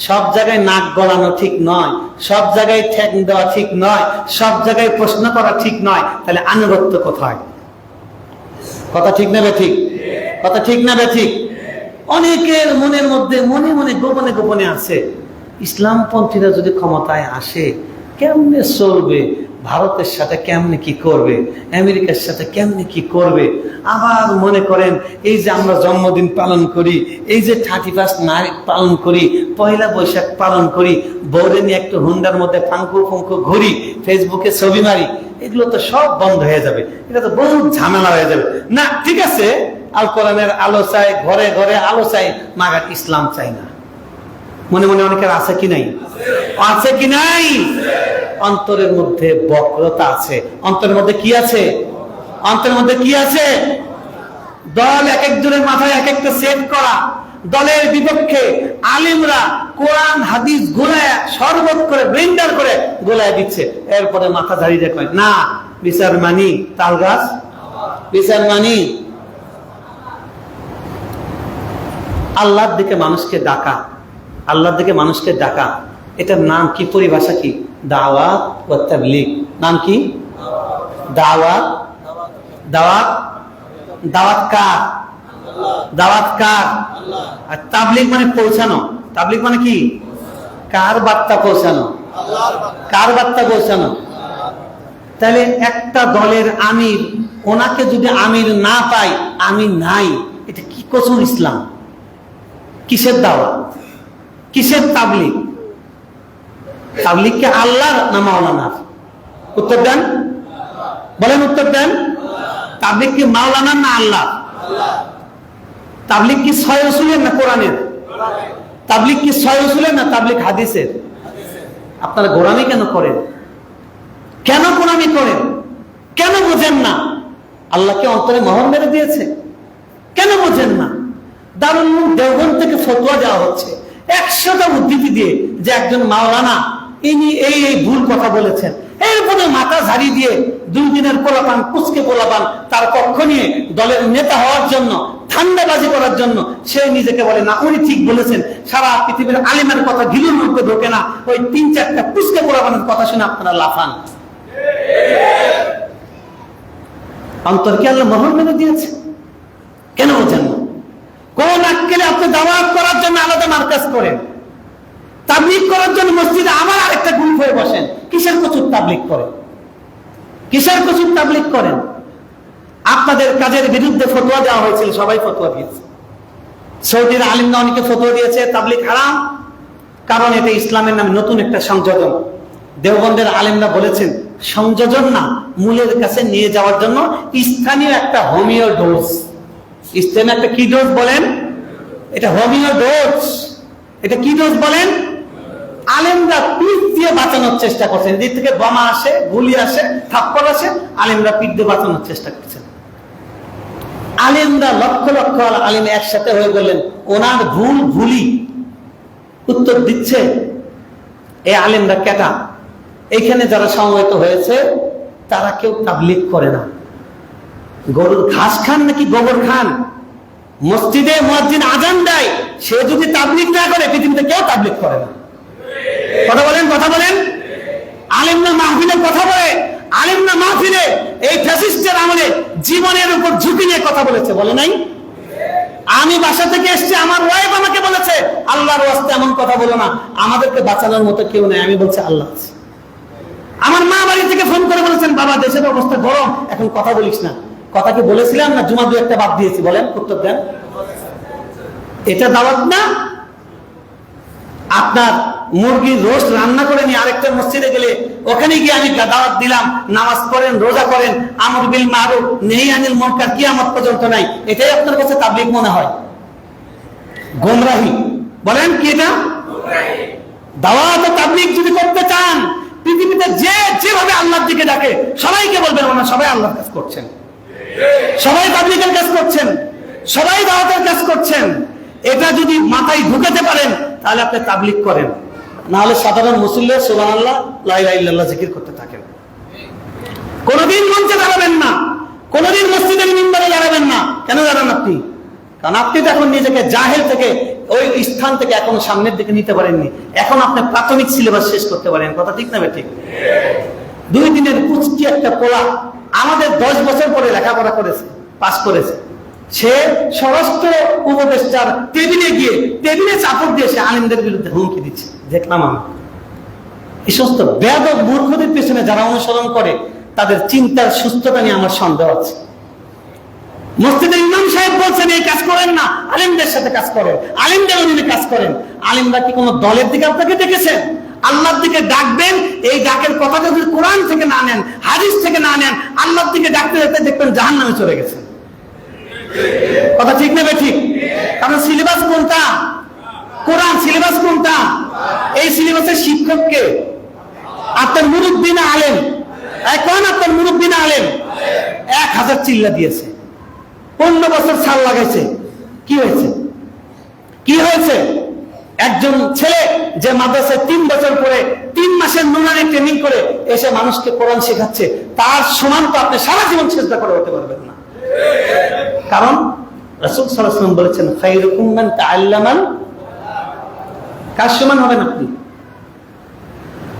Speaker 1: সব জায়গায় নাক গলানো ঠিক নয়, সব জায়গায় ঠেক দেওয়া ঠিক নয়, সব জায়গায় প্রশ্ন করা ঠিক নয়। তাহলে আনুগত্য কোথায়? কথা ঠিক না বে ঠিক? কথা ঠিক না বে ঠিক? অনেকের মনের মধ্যে মনে মনে গোপনে গোপনে আছে, ইসলামপন্থীরা যদি ক্ষমতায় আসে কেমনে চলবে, ভারতের সাথে কেমনে কি করবে, আমেরিকার সাথে কেমনে কি করবে। আবার মনে করেন এই যে আমরা জন্মদিন পালন করি, এই যে 31 নারী পালন করি, পয়লা বৈশাখ পালন করি, বউরে নিয়ে একটু হুন্ডার মধ্যে ফাঙ্কু ফুঙ্কু ঘুরি, ফেসবুকে ছবি মারি, এগুলো তো সব বন্ধ হয়ে যাবে। এটা তো বহু ঝামেলা হয়ে যাবে। না, ঠিক আছে, আল কোরআনের আলো চাই, ঘরে ঘরে আলো চাই, মাগার ইসলাম চাই না। মনে মনে অনেকের আছে কি নাই? আছে কি নাই? অন্তরের মধ্যে বক্রতা আছে। অন্তরের মধ্যে কি আছে? অন্তরের মধ্যে কি আছে? দল এক একজনের মাথায় এক একটা সেট করা, দলের বিপক্ষে আলেমরা কোরআন হাদিস গোলায় শরবত করে ব্লেন্ডার করে গোলায় দিচ্ছে। এরপরে মাথা ঝাড়িয়ে দেখে না বিচার মানি, তাল গাছ বিচার মানি। আল্লাহর দিকে মানুষকে ডাকা, আল্লাহর দিকে মানুষকে ডাকা, এটার নাম কি? পরিভাষা কি? দাওয়াত ওয়া তাবলীগ। নাম কি? দাওয়াত। দাওয়াত, দাওয়াত কার? দাওয়াত কার? আর তাবলীগ মানে পৌঁছানো। তাবলীগ মানে কি? কার বার্তা পৌঁছানো? কার বার্তা পৌঁছানো? তাহলে একটা দলের আমির, ওনাকে যদি আমির না পাই, আমির নাই, এটা কি কসম ইসলাম? কিসের দাওয়াত? কিসের তাবলীগ? তাবলীগ কি আল্লাহর না মাওলানার? উত্তর দেন। বলেন, উত্তর দেন। তাবলীগ কি মাওলানা না আল্লাহ? তাবলীগ কি ছয় রসুলের না কোরআনের? তাবলীগ কি ছয় রসুলের না তাবলীগ হাদিসের? আপনারা গোলামি কেন করেন? কেন গোলামি করেন? কেন বোঝেন না? আল্লাহকে অন্তরে মোহর মেরে দিয়েছে, কেন বোঝেন না? দারুল উলুম দেওবন্দ থেকে ফতোয়া দেওয়া হচ্ছে 100টা উদ্ধৃতি দিয়ে যে একজন মাওলানা ইনি এই ভুল কথা বলেছেন, এরপরে মাথা ঝাড়ি দিয়ে 2 দিনের পোলাপান, পুচকে পোলাপান তার পক্ষ নিয়ে দলের নেতা হওয়ার জন্য, ঠান্ডাবাজি করার জন্য সে নিজেকে বলে না উনি ঠিক বলেছেন। সারা পৃথিবীর আলিমের কথা ঘিলুর মধ্যে ঢোকে না, ওই 3-4টা পুচকে পোলাপানের কথা শুনে আপনারা লাফান। অন্তরকে আল্লাহ মোহর মেরে দিয়েছে, কেন বোঝেন না? কোন আক্কেলে আপনি দাওয়াত করার জন্য আলাদা মার্কাজ করেন, তাবলীগ করার জন্য মসজিদে আবার আরেকটা গ্রুপ হয়ে বসেন। কিসের প্রচুর তাবলীগ করেন? কিসের প্রচুর তাবলীগ করেন? আপনাদের কাজের বিরুদ্ধে ফতোয়া দেওয়া হয়েছিল, সবাই ফতোয়া দিয়েছে। সৌদির আলিমরা অনেকে ফতোয়া দিয়েছে তাবলীগ হারাম, কারণ এটা ইসলামের নামে নতুন একটা সংযোজন। দেওবন্দের আলিমরা বলেছেন সংযোজন না, মূলের কাছে নিয়ে যাওয়ার জন্য স্থানীয় একটা হোমিও ডোজ। ইসলামে একটা কি ডোজ বলেন? এটা হোমিও ডোজ। এটা কি ডোজ বলেন? আলেমরা পিঠ দিয়ে বাঁচানোর চেষ্টা করছেন, এদিক থেকে বোমা আসে, গুলি আসে, থাপ্পড় আসে, আলেমরা পিঠ দিয়ে বাঁচানোর চেষ্টা করছেন। আলেমরা লক্ষ লক্ষ আলেম একসাথে হয়ে বললেন ওনার ভুল ভুলি উত্তর দিচ্ছে এই আলেমরা কেটা। এইখানে যারা সমবেত হয়েছে তারা কেউ তাবলীগ করে না। গরুর ঘাস খান নাকি গোবর খান? মসজিদে মুয়াজ্জিন আজান দেয়, সে যদি তাবলীগ না করে পৃথিবীতে কেউ তাবলীগ করে না। কথা বলেন, কথা বলেন। আলেমরা মাহফিলে কথা বলে, আলেমরা মাহফিলে এই ফ্যাসিস্টের আমলে জীবনের উপর ঝুঁকি নিয়ে কথা বলেছে, বলে নাই? আমি বাসা থেকে এসেছি, আমার ওয়াইফ আমাকে বলেছে আল্লাহর ওয়াস্তে এমন কথা বলো না, আমাদেরকে বাঁচানোর মতো কেউ নেই। আমি বলছি আল্লাহ আছে। আমার মা বাড়ি থেকে ফোন করে বলেছেন বাবা দেশের অবস্থা গরম, এখন কথা বলিস না। কথা কি বলেছিলাম না জুমা 2-1টা বাদ দিয়েছি? বলেন, উত্তর দেন। এটা দাওয়াত না? আপনার মুরগির রোস্ট রান্না করে নিয়ে আরেকটা মসজিদে গেলে ওখানে গিয়ে আমি দাওয়াত দিলাম, নামাজ পড়েন, রোজা করেন, আমর বিল মারুফ নেহি আনিল মুনকার কিয়ামত পর্যন্ত নাই, এটাই আপনার কাছে তাবলীগ মনে হয়? গোমরাহি। বলেন কি এটা? দাওয়াত ও তাবলীগ যদি করতে চান, পৃথিবীতে যে যেভাবে আল্লাহর দিকে ডাকে সবাইকে বলবেন ওনারা সবাই আল্লাহর কাজ করছেন, সবাই তাবলীগের কাজ করছেন, সবাই দাওয়াতের কাজ করছেন। এটা যদি মাথায় ঢুকাতে পারেন তাহলে আপনি তাবলীগ করেন, না হলে সাধারণ মুসল্লি সুবহানাল্লাহ লা ইলাহা ইল্লাল্লাহ জিকির করতে থাকেন। কোনদিন মঞ্চে দাঁড়াবেন না, কোনদিন মসজিদের মিম্বরে দাঁড়াবেন না। কেন দাঁড়ান আপনি? কারণ আপনি তো এখন নিজেকে জাহেল থেকে ওই স্থান থেকে এখন সামনের দিকে নিতে পারেননি। এখন আপনি প্রাথমিক সিলেবাস শেষ করতে পারেন। কথা ঠিক না ঠিক? 2 দিনের পুচকি একটা পোলা আমাদের 10 বছর পরে লেখাপড়া করেছে, পাস করেছে, সে স্বরাষ্ট্র উপদেষ্টার টেবিলে গিয়ে টেবিলে চাপড় দিয়ে সে আলিমদের বিরুদ্ধে হুমকি দিচ্ছে। দেখলাম আমি এই সমস্ত বেয়াদব মূর্খদের পেছনে যারা অনুসরণ করে তাদের চিন্তার সুস্থতা নিয়ে আমার সন্দেহ আছে। মসজিদের ইমাম সাহেব বলছেন এই কাজ করেন না, আলিমদের সাথে কাজ করেন, আলিমদের অধীনে কাজ করেন। আলিমরা কি কোনো দলের দিকে আপনাকে ডেকেছেন? আল্লাহর দিকে ডাকবেন, এই ডাকের কথাটা যদি কোরআন থেকে না নেন, হাদিস থেকে না নেন, আল্লাহর দিকে ডাকতে যেতে দেখবেন জাহান্নামে চলে গেছেন। কথা ঠিক নেবে ঠিক? কারণ সিলেবাস কোনটা? কোরআন। সিলেবাস কোনটা? এই সিলেবাসের শিক্ষককে আপনার মুরব্বি না আলেম? এখন আপনার মুরব্বি না আলেম? 1000 চিল্লা দিয়েছে, 15 বছর ছাল লাগাইছে। কি হয়েছে? কি হয়েছে? একজন ছেলে যে মাদ্রাসায় 3 বছর পরে 3 মাসের নুরানি ট্রেনিং করে এসে মানুষকে কোরআন শেখাচ্ছে, তার সমান তো আপনি সারা জীবন চেষ্টা করে হতে পারবেন না। কারণ রাসূল সাল্লাল্লাহু আলাইহি ওয়াসাল্লাম বলেছেন খায়রুকুম মান তাআল্লামান। কার সমান হবেন আপনি?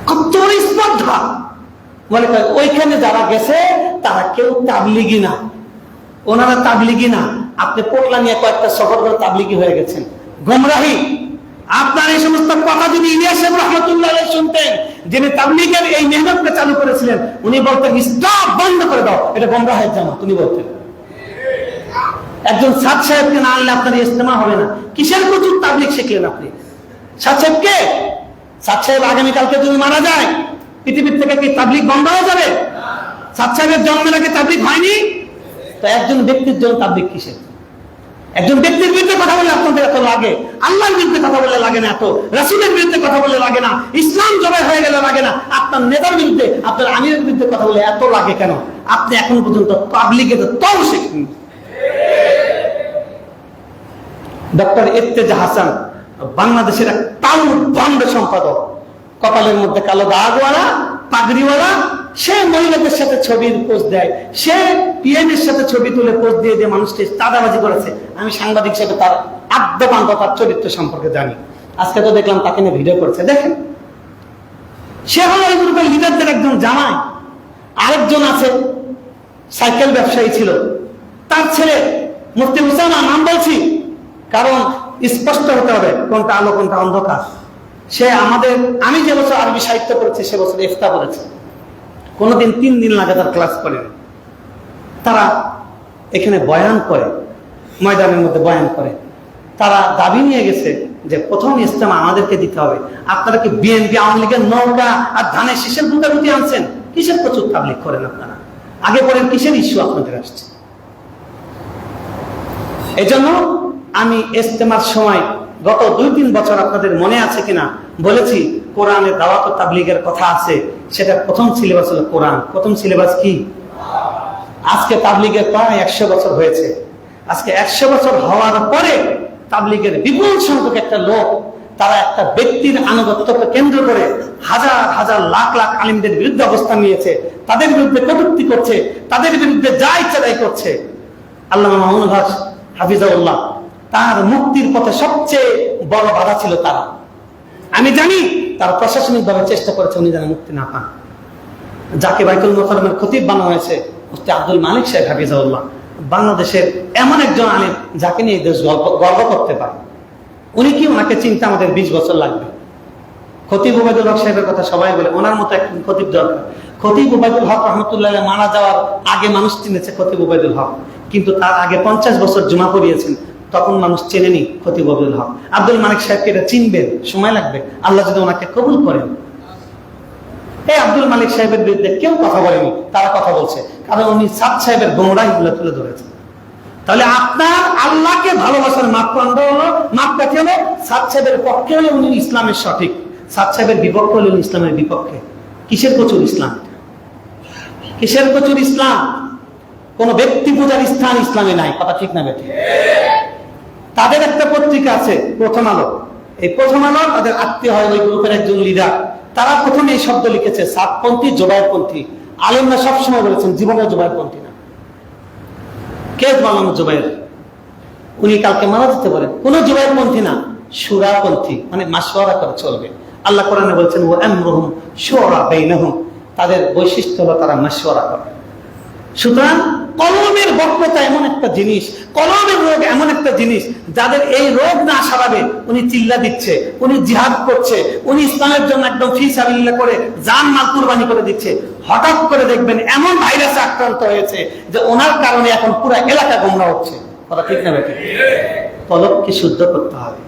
Speaker 1: কত স্পর্ধা! বলে ওইখানে যারা গেছে তারা কেউ তাবলীগী না, ওনারা তাবলীগী না। আপনি পোটলা নিয়ে কয়েকটা সফর করে তাবলীগী হয়ে গেছেন। গোমরাহি। আপনার এই সমস্ত কথা যদি ইলিয়াস রাহমাতুল্লাহ আলাইহি শুনতেন, যিনি তাবলীগের এই মেহনতকে চালু করেছিলেন, উনি বলতেন স্টপ, বন্ধ করে দাও, এটা গোমরাহের জামাত। উনি বলতেন একজন সাদ সাহেবকে না আনলে আপনার ইজতেমা হবে না। কিসের প্রচুর তাবলীগ শিখলেন আপনি? সাদ সাহেবকে? সাদ সাহেব আগামীকালকে যদি মারা যায় পৃথিবীর থেকে কি তাবলীগ বন্ধ হয়ে যাবে? সাদ সাহেবের জন্মের আগে তাবলীগ হয়নি? তো একজন ব্যক্তির জন্য তাবলীগ কিসের? একজন ব্যক্তির বিরুদ্ধে কথা বলে আপনাদের এত লাগে, আল্লাহর বিরুদ্ধে কথা বলে লাগে না এত, রাসূলের বিরুদ্ধে কথা বলে লাগে না, ইসলাম জবাই হয়ে গেলে লাগে না, আপনার নেতার বিরুদ্ধে, আপনার আমিরের বিরুদ্ধে কথা বলে এত লাগে কেন? আপনি এখন পর্যন্ত তাবলীগের তাও শেখেন। ডক্টর ইর্তেজা হাসান বাংলাদেশের এক তালুট বন্ড সম্পাদক, কপালের মধ্যে কালো দাগওয়ালা, পাগড়িওয়ালা, সে মহিলাদের সাথে ছবির পোস্ট দেয়, সে পিএমের সাথে ছবি তুলে পোস্ট দিয়ে দিয়ে মানুষকে চাঁদাবাজি করেছে। আমি সাংবাদিক হিসেবে তার আদ্যপান্ত তার চরিত্র সম্পর্কে জানি। আজকে তো দেখলাম তাকে নিয়ে ভিডিও করছে। দেখেন, সে হলো এই গ্রুপের লিডারদের একজন জামাই। আরেকজন আছে সাইকেল ব্যবসায়ী ছিল, তার ছেলে মুফতি উসামা, নাম বলছি কারণ স্পষ্ট হতে হবে কোনটা আলো কোনটা অন্ধকার। সে আমাদের, আমি যে বছর আরবি সাহিত্য পড়েছি সে বছর ইফতা পড়েছে, কোনোদিন 3 দিন লাগাতার ক্লাস করেনি। তারা এখানে বয়ান করে, ময়দানের মধ্যে বয়ান করে, তারা দাবি নিয়ে গেছে যে প্রথম ইজতেমা আমাদেরকে দিতে হবে। আপনারা কি বিএনপি আওয়ামী লীগের নৌকা আর ধানের শীষের গুটাগুটি আনছেন? কিসের প্রচুর তাবলীগ করেন আপনারা? আগে পরে কিসের ইস্যু আপনাদের আসছে? এই জন্য আমি ইজতেমার সময় গত 2-3 বছর আপনাদের মনে আছে কিনা বলেছি, কোরআনের দাওয়াত ও তাবলীগের কথা আছে, সেটা প্রথম সিলেবাস হলো কোরআন। প্রথম সিলেবাস কি? আজকে তাবলীগের প্রায় 100 বছর হয়েছে। আজকে 100 বছর হওয়ার পরে তাবলীগের বিপুল সংখ্যক একটা লোক, তারা একটা ব্যক্তির আনুগত্যকে কেন্দ্র করে হাজার হাজার লাখ লাখ আলিমদের বিরুদ্ধে অবস্থান নিয়েছে, তাদের বিরুদ্ধে কটূক্তি করছে, তাদের বিরুদ্ধে যা ইচ্ছা তাই করছে। আল্লামা মামুনুল হক হাফিজাহুল্লাহ, তার মুক্তির পথে সবচেয়ে বড় বাধা ছিল তারা। আমি জানি তারা প্রশাসনিকভাবে চেষ্টা করেছে উনি যেন মুক্তি না পান। যাকে বাইতুল মুকাররমের খতিব বানানো হয়েছে মুফতি আব্দুল মালিক সাহেব হাফিজাহুল্লাহ, বাংলাদেশের এমন একজন আলিম যাকে নিয়ে দেশ গর্ব করতে পারে। উনি কি, ওনাকে চিন্তা আমাদের 20 বছর লাগবে। খতিব উবাইদুল হক সাহেবের কথা সবাই বলে, ওনার মতো একজন খতিব দরকার। খতিব উবাইদুল হক রহমতুল্লাহ মারা যাওয়ার আগে মানুষ চিনেছে খতিব উবাইদুল হক, কিন্তু তার আগে 50 বছর জুমা পড়িয়েছেন, তখন মানুষ চেনেনি খতিব আব্দুল হক। আব্দুল মালিক সাহেবকে এটা চিনবেন, সময় লাগবে, আল্লাহ যদি ওনাকে কবুল করেন। এই আব্দুল মালিক সাহেবের বিরুদ্ধে কেউ কথা বলেনি, তারা কথা বলছে, কারণ উনি সাদ সাহেবের গোমরাহিগুলো তুলে ধরেছেন। তাহলে আপনার আল্লাহকে ভালোবাসার মাপকাঠি হলো, মাপকাঠি হলো সাদ সাহেবের পক্ষে হলে উনি ইসলামের সঠিক, সাদ সাহেবের বিপক্ষে হলে উনি ইসলামের বিপক্ষে। কিসের প্রচুর ইসলাম? কিসের প্রচুর ইসলাম? কোন ব্যক্তি পূজার স্থান ইসলামে নাই, কথা ঠিক না বেঠিক? তাদের একটা পত্রিকা আছে প্রথম আলো, এই প্রথম আলো তাদের আত্মীয় হয় ওই গ্রুপের একজন লিডার, তারা প্রথমে এই শব্দ লিখেছে সাদপন্থী, জোবায়েরপন্থী। আলেমরা সবসময় বলেছেন জীবনের জোবায়েরপন্থী না। কে বানানো জোবায়ের? উনি কালকে মারা যেতে পারেন, কোন জোবায়েরপন্থী না, শুরাপন্থী, মানে মাশওয়ারা করে চলবে। আল্লাহ কোরআনে বলছেন ওয়া আমরুহুম শুরা বাইনাহুম, তাদের বৈশিষ্ট্য হলো তারা মাশওয়ারা করে। সুতরাং কলমের বক্রতা এমন একটা জিনিস, কলমের রোগ এমন একটা জিনিস, যাদের এই রোগ না সারাবে উনি চিল্লা দিচ্ছে, উনি জিহাদ করছে, উনি ইসলামের জন্য একদম ফি সাবিলিল্লাহ করে জান মাল কুরবানি করে দিচ্ছে, হঠাৎ করে দেখবেন এমন ভাইরাসে আক্রান্ত হয়েছে যে ওনার কারণে এখন পুরো এলাকা গোমরা হচ্ছে, কথা ঠিক না বেঠিক? কলবকে শুদ্ধ করতে হবে।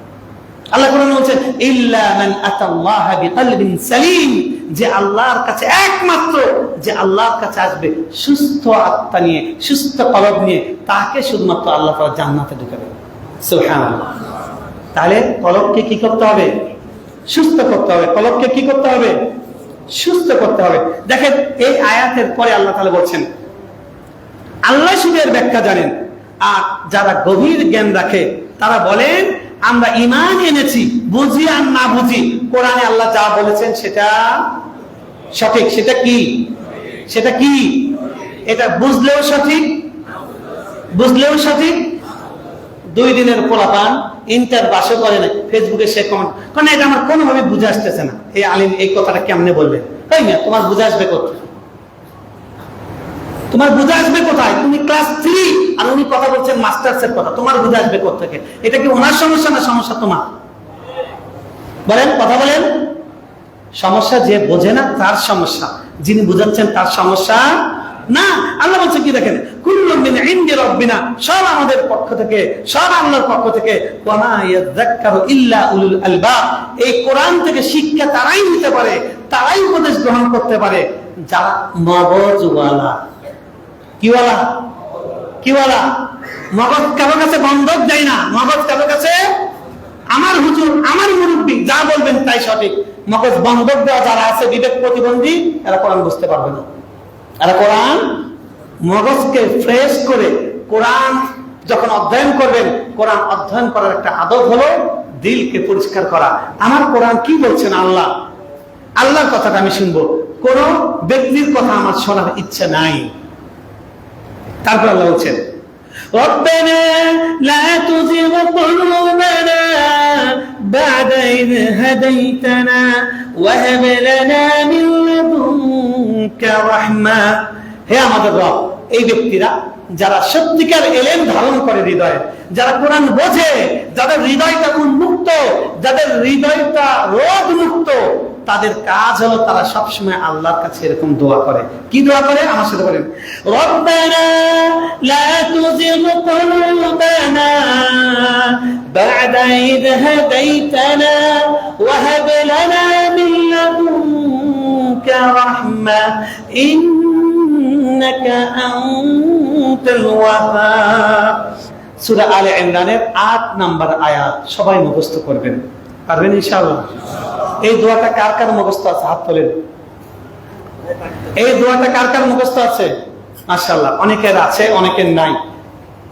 Speaker 1: আল্লাহ কোরআনে বলছেন ইল্লা মান আতাল্লাহা বিকলবিন সালিম, যে আল্লাহর কাছে একমাত্র যে আল্লাহর কাছে আসবে সুস্থ আত্মা নিয়ে, সুস্থ কলব নিয়ে, তাকে শুধুমাত্র আল্লাহ তাআলা জান্নাতে ঢুকাবে। সুবহানাল্লাহ। তাহলে কলবকে কি করতে হবে? সুস্থ করতে হবে। কলবকে কি করতে হবে? সুস্থ করতে হবে। দেখেন এই আয়াতের পরে আল্লাহ তাআলা বলছেন, আল্লাহ শুধু এর ব্যাখ্যা জানেন, আর যারা গভীর জ্ঞান রাখে তারা বলেন আমরা ঈমান এনেছি, বুঝি আর না বুঝি, কোরআনে আল্লাহ যা বলেছেন সেটা সঠিক। সেটা কি? সেটা কি? এটা বুঝলেও সঠিক, বুঝলেও সঠিক। 2 দিনের পোলাপান ইন্টার পাশও করে না, ফেসবুকে সে কমেন্ট, কারণ এটা আমার কোনোভাবে বুঝে আসতেছে না, এই আলিম এই কথাটা কেমনে বলবেন? তাই না, তোমার বুঝে আসবে কোথায়? তোমার বুঝে আসবে কোথায়? তুমি ক্লাস 3 আর উনি কথা বলছেন মাস্টার্সের কথা, তোমার বুঝে আসবে কোথা থেকে? এটা কি ওনার সমস্যা না সমস্যা তোমার? বলেন, কথা বলেন। সমস্যা যে বোঝে না তার সমস্যা, যিনি বুঝাচ্ছেন তার সমস্যা না। আল্লাহ বলছে কি দেখেন, কুল্লু মিন ইনদি রাব্বিনা, সব আমাদের পক্ষ থেকে, সব আল্লাহর পক্ষ থেকে। ওয়া মা ইয়াযাক্কারু ইল্লা উলুল আলবাব, এই কোরআন থেকে শিক্ষা তারাই নিতে পারে, তারাই উপদেশ গ্রহণ করতে পারে যারা মগজওয়ালা। কিওয়ালা? কিওয়ালা? মগজ কারো কাছে বন্ধক দেয় না। মগজ কারো কাছে, আমার হুজুর, আমার মুরব্বী যা বলবেন তাই সঠিক। মগজ বন্ধক দেওয়া যারা আছে, বিবেক প্রতিবন্ধী, এরা কোরআন বুঝতে পারবে না। এরা কোরআন মগজকে ফ্রেশ করে কোরআন যখন অধ্যয়ন করবেন, কোরআন অধ্যয়ন করার একটা আদব হলো দিলকে পরিষ্কার করা। আমার কোরআন কি বলছেন আল্লাহ, আল্লাহর কথাটা আমি শুনবো, কোন ব্যক্তির কথা আমার শোনার ইচ্ছা নাই। তারপর আল্লাহ বলছেন রব্বানা লা তুযিগ কুলুবানা বা'দা ইয হাদাইতানা ওয়া হাব লানা মিন লাদুনকা রাহমা। হে আমাদের রব, এই ব্যক্তিরা যারা সত্যিকার ইলম ধারণ করে হৃদয়ে, যারা কোরআন বোঝে, যাদের হৃদয়টা উন্মুক্ত, যাদের হৃদয়টা রোগ মুক্ত, তাদের কাজ হলো তারা সবসময় আল্লাহর কাছে এরকম দোয়া করে। কি দোয়া করে? আমার সাথে বলেন, রব্বানা লা তুযিগ কুলুবানা বা'দা ইয হাদাইতানা ওয়া হাব লানা মিন লাদুনকা রাহমা ইন্নাকা আনতাল ওয়াহ্হাব। সূরা আলে ইমরানের 8 নম্বর আয়াত সবাই মুখস্থ করবেন। পারবেন ইনশাআল্লাহ? এই দোয়াটা কার কার মুখস্থ আছে? হাত তোলেন। এই দোয়াটা কার কার মুখস্থ আছে? মাশাআল্লাহ, অনেকের আছে, অনেকের নাই।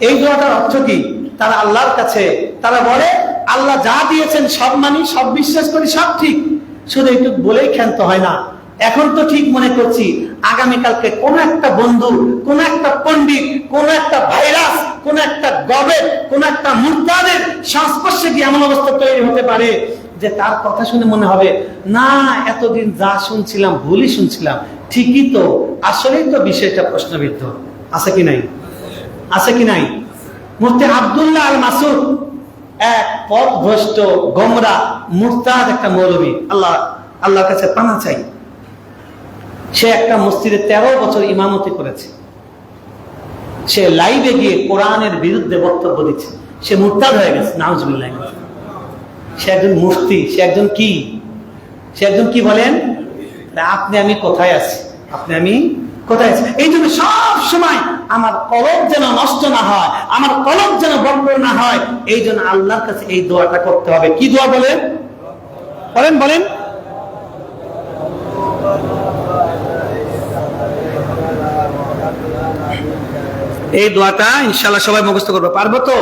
Speaker 1: এই দোয়াটার অর্থ কি? তারা আল্লাহর কাছে তারা বলে, আল্লাহ যা দিয়েছেন সব মানি, সব বিশ্বাস করি, সব ঠিক, শুধু একটু বলেই ক্ষান্ত হয় না। এখন তো ঠিক মনে করছি আগামীকালকে কোন একটা বন্ধু, কোন একটা পণ্ডিত, কোন একটা ভাইরাস, কোন একটা গবেট, কোন একটা মুরতাদের সংস্পর্শে গিয়ে এমন অবস্থা তৈরি হতে পারে যে তার কথা শুনে মনে হবে না, এতদিন যা শুনছিলাম ভুলই শুনছিলাম, ঠিকই তো, আসলেই তো বিষয়টা প্রশ্নবিদ্ধ। আছে কি নাই? আছে কি নাই? মুফতি আব্দুল্লাহ আল মাসুদ, এক পথভ্রষ্ট গোমরা মুরতাদ একটা মৌলবী, আল্লাহর কাছে পানা চাই। সে একটা মসজিদে 13 বছর ইমামতি করেছে। সে লাইভে গিয়ে কোরআনের বিরুদ্ধে বক্তব্য দিচ্ছে। সে মুরতাদ হয়ে গেছে, নাউজুবিল্লাহ। সে একজন মুফতি, সে একজন কি? সে একজন কি বলেন? আপনি আমি কোথায় আছি? আপনি আমি কোথায় আছি? এই জন্য সব সময় আমার কলব যেন নষ্ট না হয়, আমার কলব যেন বক্র না হয়, এই জন্য আল্লাহর কাছে এই দোয়াটা করতে হবে। কি দোয়া বলেন? বলেন বলেন। এই দোয়াটা ইনশাআল্লাহ সবাই মুখস্থ করবে। পারবো তো?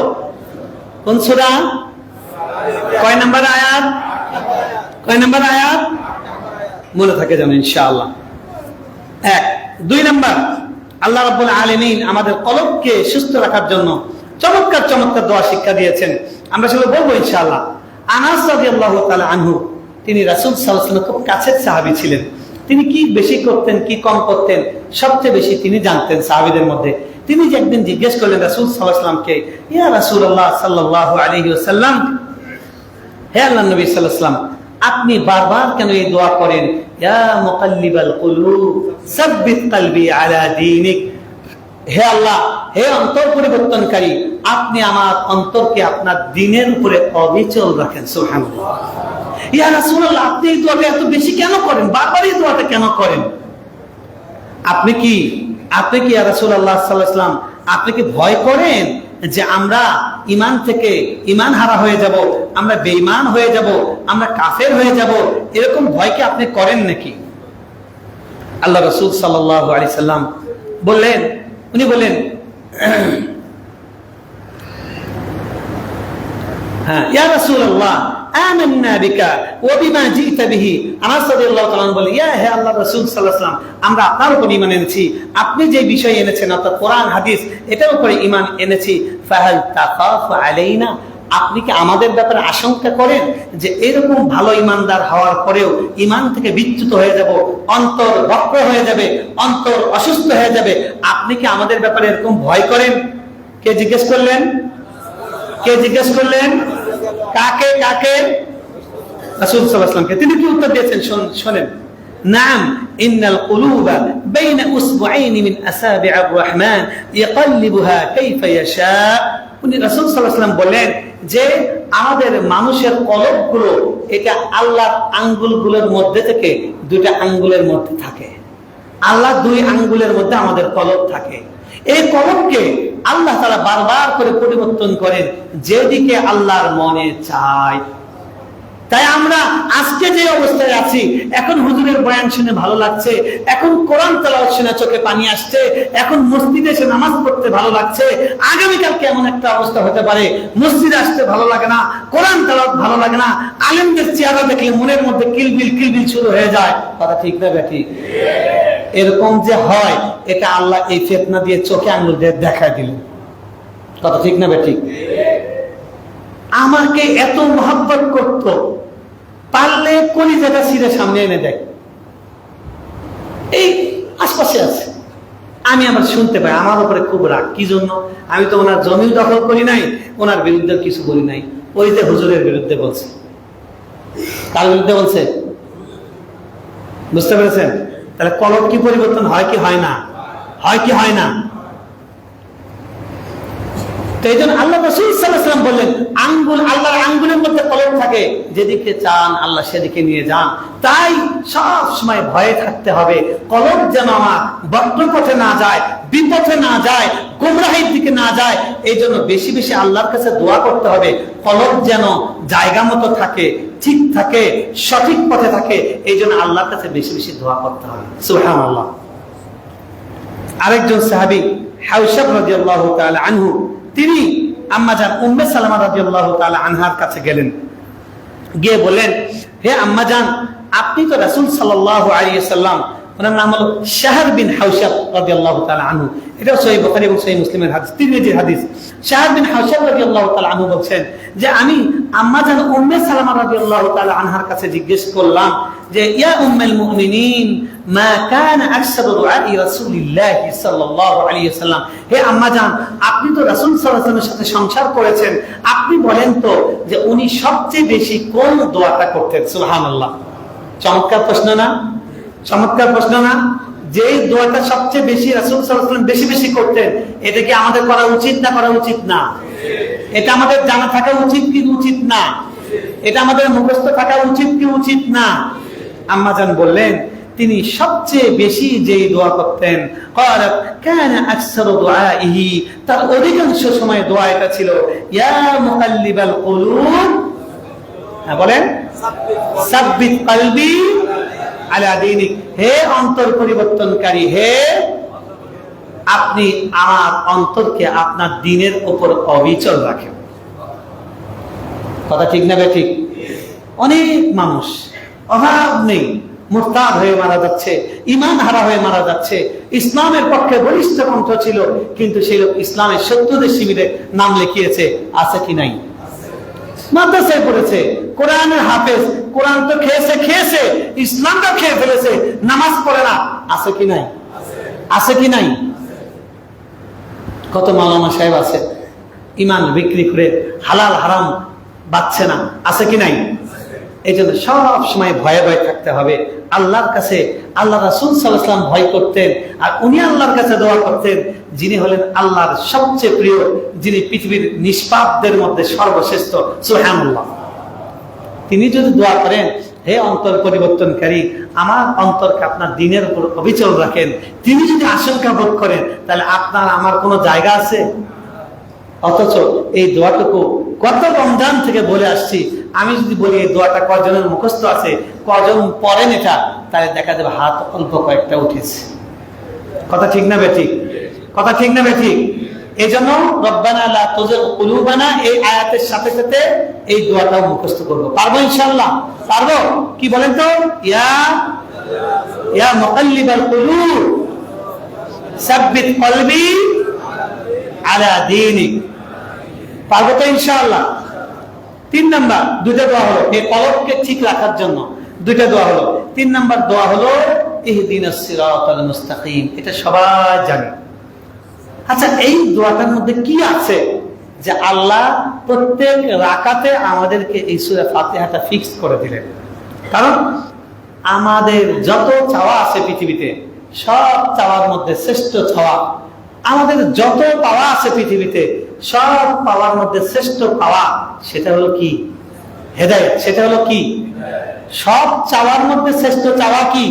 Speaker 1: কোন সূরা? কয় নাম্বার আয়াত? কয় নাম্বার আয়াত? মনে থাকে যেন ইনশাআল্লাহ। 1 2 নাম্বার, আল্লাহ রাব্বুল আলামিন আমাদের কলবকে সুস্থ রাখার জন্য চমৎকার চমৎকার দোয়া শিক্ষা দিয়েছেন। আমরা সেগুলো বলবো ইনশাআল্লাহ। আনাস রাদিয়াল্লাহু তাআলা আনহু, তিনি রাসূল সাল্লাল্লাহু আলাইহি ওয়াসাল্লামের খুব কাছের সাহাবী ছিলেন। তিনি কি বেশি করতেন, কি কম করতেন, সবচেয়ে বেশি তিনি জানতেন সাহাবীদের মধ্যে। তিনি যে একদিন জিজ্ঞেস করলেন রাসূল সাল্লাল্লাহু আলাইহি ওয়াসাল্লামকে, ইয়া রাসূলুল্লাহ সাল্লাল্লাহু আলাইহি ওয়াসাল্লাম, হে আল্লাহর নবী সাল্লাল্লাহু আলাইহি ওয়াসাল্লাম, আপনি বারবার কেন এই দোয়া করেন, ইয়া মুকাল্লিবাল কুলুব সাব্বিত কলবি আলা দীনিক? হে আল্লাহ, হে অন্তর পরিবর্তনকারী, আপনি আমার অন্তরকে আপনার দ্বীনের উপরে অবিচল রাখেন। সুবহানাল্লাহ। ইয়া রাসূলুল্লাহ, আপনি এই দোয়াটা এত বেশি কেন করেন? বারবার এই দোয়াটা কেন করেন? আপনি কি ইয়া রাসূলুল্লাহ সাল্লাল্লাহু আলাইহি ওয়াসাল্লাম, আপনি কি ভয় করেন যে আমরা ঈমান থেকে ঈমান হারা হয়ে যাব, আমরা বেঈমান হয়ে যাব, আমরা কাফের হয়ে যাব, এরকম ভয় কি আপনি করেন নাকি? আল্লাহ রাসূল সাল্লাল্লাহু আলাইহি সাল্লাম বললেন, উনি বলেন, হ্যাঁ, ইয়া রাসূলুল্লাহ আমান্না বিকা ওয়া বিমা জিতা বিহি। আনাস রাদিয়াল্লাহু তাআলা বলেন, ইয়া হে আল্লাহর রাসূল সাল্লাল্লাহু আলাইহি ওয়াসাল্লাম, আমরা আপনার উপর ঈমান এনেছি, আপনি যে বিষয় এনেছেন অর্থাৎ কোরআন হাদিস, এটার উপরে ঈমান এনেছি। ফাহাল তাখাফু আলাইনা, আপনি কি আমাদের ব্যাপারে আশঙ্কা করেন যে এরকম ভালো ঈমানদার হওয়ার পরেও ঈমান থেকে বিচ্যুত হয়ে যাব, অন্তর বক্র হয়ে যাবে, অন্তর অসুস্থ হয়ে যাবে, আপনি কি আমাদের ব্যাপারে এরকম ভয় করেন? কে জিজ্ঞেস করলেন? কে জিজ্ঞেস করলেন? কাকে? কাকে? রাসূল সাল্লাল্লাহু আলাইহি ওয়াসাল্লামকে। তিনি কি উত্তর দিয়েছেন শুনেন, নাম ইন্নাল কুলুবা বাইনা উসবুআইনি মিন আসাবি'আর রাহমান ইয়াকাল্লিবুহা কাইফা ইয়াশা। উনি রাসূল সাল্লাল্লাহু আলাইহি ওয়াসাল্লাম বলেন যে আমাদের মানুষের কলবগুলো এটা আল্লাহর আঙ্গুলগুলোর মধ্যে থেকে দুইটা আঙ্গুলের মধ্যে থাকে। আল্লাহ দুই আঙ্গুলের মধ্যে আমাদের কলব থাকে। এই কলবকে আল্লাহ তাআলা বারবার করে পরিবর্তন করেন যেদিকে আল্লাহর মনে চায়। তাই আমরা আজকে যে অবস্থায় আছি, এখন হুজুরের বয়ান শুনে ভালো লাগছে, এখন কোরআন তেলাওয়াত শুনে চোখে পানি আসছে, এখন মসজিদে এসে নামাজ পড়তে ভালো লাগছে, আগামীকালকে এমন একটা অবস্থা হতে পারে মসজিদে আসতে ভালো লাগে না, কোরআন তেলাওয়াত ভালো লাগে না, আলেমদের চেহারা দেখলে মনের মধ্যে কিলবিল কিলবিল শুরু হয়ে যায়। কথা ঠিক না ঠিক? এরকম যে হয়, এটা আল্লাহ এই ফিতনা দিয়ে চোখে আঙ্গুল দিয়ে দেখায় দিল। কথা ঠিক না ঠিক? আমাকে এত মহব্বত করত, পারলে কলিজাটা ছিঁড়ে সামনে এনে দেয়, এই আশপাশে আছে, আমি আবার শুনতে পাই, আমার উপরে খুব রাগ। কি জন্য? আমি তো ওনার জমি দখল করি নাই, ওনার বিরুদ্ধে কিছু বলি নাই, ওই যে হুজুরের বিরুদ্ধে বলছে। কার বিরুদ্ধে বলছে? বুঝতে পেরেছেন? তাহলে কলব কি পরিবর্তন হয় কি হয় না? হয় কি হয় না? এই জন্য আল্লাহ রাসূল সাল্লাল্লাহু আলাইহি ওয়াসাল্লাম বললেন, আঙ্গুল, আল্লাহর আঙ্গুলের মধ্যে কলম থাকে, যেদিকে চান আল্লাহ সেদিকে নিয়ে যান। তাই সব সময় ভয়ে থাকতে হবে, কলম যেন আমার বক্রপথে না যায়, বিপথে না যায়, গোমরাহির দিকে না যায়। এই জন্য বেশি বেশি আল্লাহর কাছে দোয়া করতে হবে, কলম যেন জায়গা মতো থাকে, ঠিক থাকে, সঠিক পথে থাকে। এই জন্য আল্লাহর কাছে বেশি বেশি দোয়া করতে হবে। সুবহানাল্লাহ। আরেকজন সাহাবী হাওশাব রাদিয়াল্লাহু তাআলা আনহু, তিনি আম্মাজান উম্মে সালামা রাদিয়াল্লাহু তাআলা আনহার কাছে গেলেন, গিয়ে বললেন, হে আম্মাজান, আপনি তো রাসূল সাল্লাল্লাহু আলাইহি ওয়াসাল্লাম, ওনার নাম হলো শাহর বিন হাওশাব রাদিয়াল্লাহু তাআলা আনহু, এটা সহিহ বুখারী এবং সহিহ মুসলিমের হাদিস, তিরমিজির হাদিস। শাহর বিন হাওশাব রাদিয়াল্লাহু তাআলা আনহু বলছেন যে আমি আম্মাজান উম্মে সালামা রাদিয়াল্লাহু তাআলা আনহার কাছে জিজ্ঞেস করলাম যে, ইয়া উম্মুল মুমিনিন, মা কানা আকসারু দুআই রাসূলিল্লাহ সাল্লাল্লাহু আলাইহি ওয়াসাল্লাম, হে আম্মাজান, আপনি তো রাসূল সাল্লাল্লাহু আলাইহি ওয়াসাল্লামের সাথে সংসার করেছেন, আপনি বলেন তো যে উনি সবচেয়ে বেশি কোন দোয়াটা করতেন? সুবহানাল্লাহ। চমৎকার প্রশ্ন না? চমৎকার প্রশ্ন না? যে দোয়াটা সবচেয়ে বেশি রাসূল সাল্লাল্লাহু আলাইহি ওয়াসাল্লাম বেশি বেশি করতেন, এটা কি আমাদের করা উচিত না করা উচিত না? এটা আমাদের জানা থাকা উচিত কি উচিত না? এটা আমাদের মুখস্থ থাকা উচিত কি উচিত না? আম্মাজান বললেন, তিনি সবচেয়ে বেশি যে দোয়া করতেন, ক্বালাত কানা আকসারু দুআইহি, তার অধিকাংশ সময় দোয়া এটা ছিল, ইয়া মুকাল্লিবাল কুলুব, হ্যাঁ বলেন, সাব্বিত কলবি আলা দীনিক, হে অন্তর পরিবর্তনকারী, হে আপনি আমার অন্তরকে আপনার দ্বীনের উপর অবিচল রাখেন। কথা ঠিক না ঠিক? অনেক মানুষ অভাব নেই, মুরতাদ হয়ে মারা যাচ্ছে, ঈমান হারা হয়ে মারা যাচ্ছে। ইসলামের পক্ষে বলিষ্ঠ কণ্ঠ ছিল, কিন্তু সেই লোক ইসলামের শত্রুদের শিবিরে নাম লিখিয়েছে, আছে কি নাই? মাদ্রাসায় পড়েছে, কোরআনের হাফেজ, কোরআন তো খেয়েছে, ইসলামটা খেয়ে ফেলেছে, নামাজ পড়ে না, আছে কি নাই? আছে কি নাই? কত মাওলানা সাহেব আছে, ঈমান বিক্রি করে হালাল হারাম বাঁচছে না, আছে কি নাই? এই জন্য সব সময় ভয়ে ভয়ে থাকতে হবে আল্লাহর কাছে। আল্লাহ রাসূল সাল্লাল্লাহু আলাইহি ওয়াসাল্লাম ভয় করতেন, আর উনি আল্লাহর কাছে দোয়া করতেন, যিনি হলেন আল্লাহর সবচেয়ে প্রিয়, যিনি পৃথিবীর নিষ্পাপদের মধ্যে সর্বশ্রেষ্ঠ, সুবহানাল্লাহ। তিনি যদি দোয়া করেন, হে অন্তর পরিবর্তনকারী, আমার অন্তরকে আপনার দ্বীনের উপর অবিচল রাখেন, তিনি যদি আশঙ্কা বোধ করেন, তাহলে আপনার আমার কোনো জায়গা আছে? অথচ এই দোয়াটুকু কত রমজান থেকে বলে আসছি, আমি যদি বলি এই দোয়াটা কজনের মুখস্থ আছে, কজন পড়েন এটা, তাহলে দেখা যাবে হাত অল্প কয়েকটা উঠেছে। কথা ঠিক না বেঠিক? কথা ঠিক না বেঠিক? এই জন্য রব্বানা লা তুযিগ কুলুবানা, এই আয়াতের সাথে সাথে এই দোয়াটাও মুখস্থ করবো। পারবো ইনশাআল্লাহ? পারবো? কি বলেন তো? ইয়া মুকাল্লিবাল কুলুব সাব্বিত কলবি আলা দীনিক। পারবো তো ইনশাআল্লাহ? 3 নাম্বার দুইটা দোয়া হলো এই কলবকে ঠিক রাখার জন্য, দুইটা দোয়া হলো। 3 নাম্বার দোয়া হলো ইহদিনাস সিরাতাল মুস্তাকিম, এটা সবাই জানে। আচ্ছা, এই দোয়াটার মধ্যে কি আছে যে আল্লাহ প্রত্যেক রাকাতে আমাদেরকে এই সূরা ফাতিহাটা ফিক্স করে দিলেন? কারণ আমাদের যত চাওয়া আছে পৃথিবীতে, সব চাওয়ার মধ্যে শ্রেষ্ঠ চাওয়া, আমাদের যত পাওয়া আছে পৃথিবীতে, সব পাওয়ার মধ্যে শ্রেষ্ঠ পাওয়া, সেটা হলো কি? হেদায়েত। সেটা হলো কি? সব চাওয়ার মধ্যে শ্রেষ্ঠ চাওয়া কি?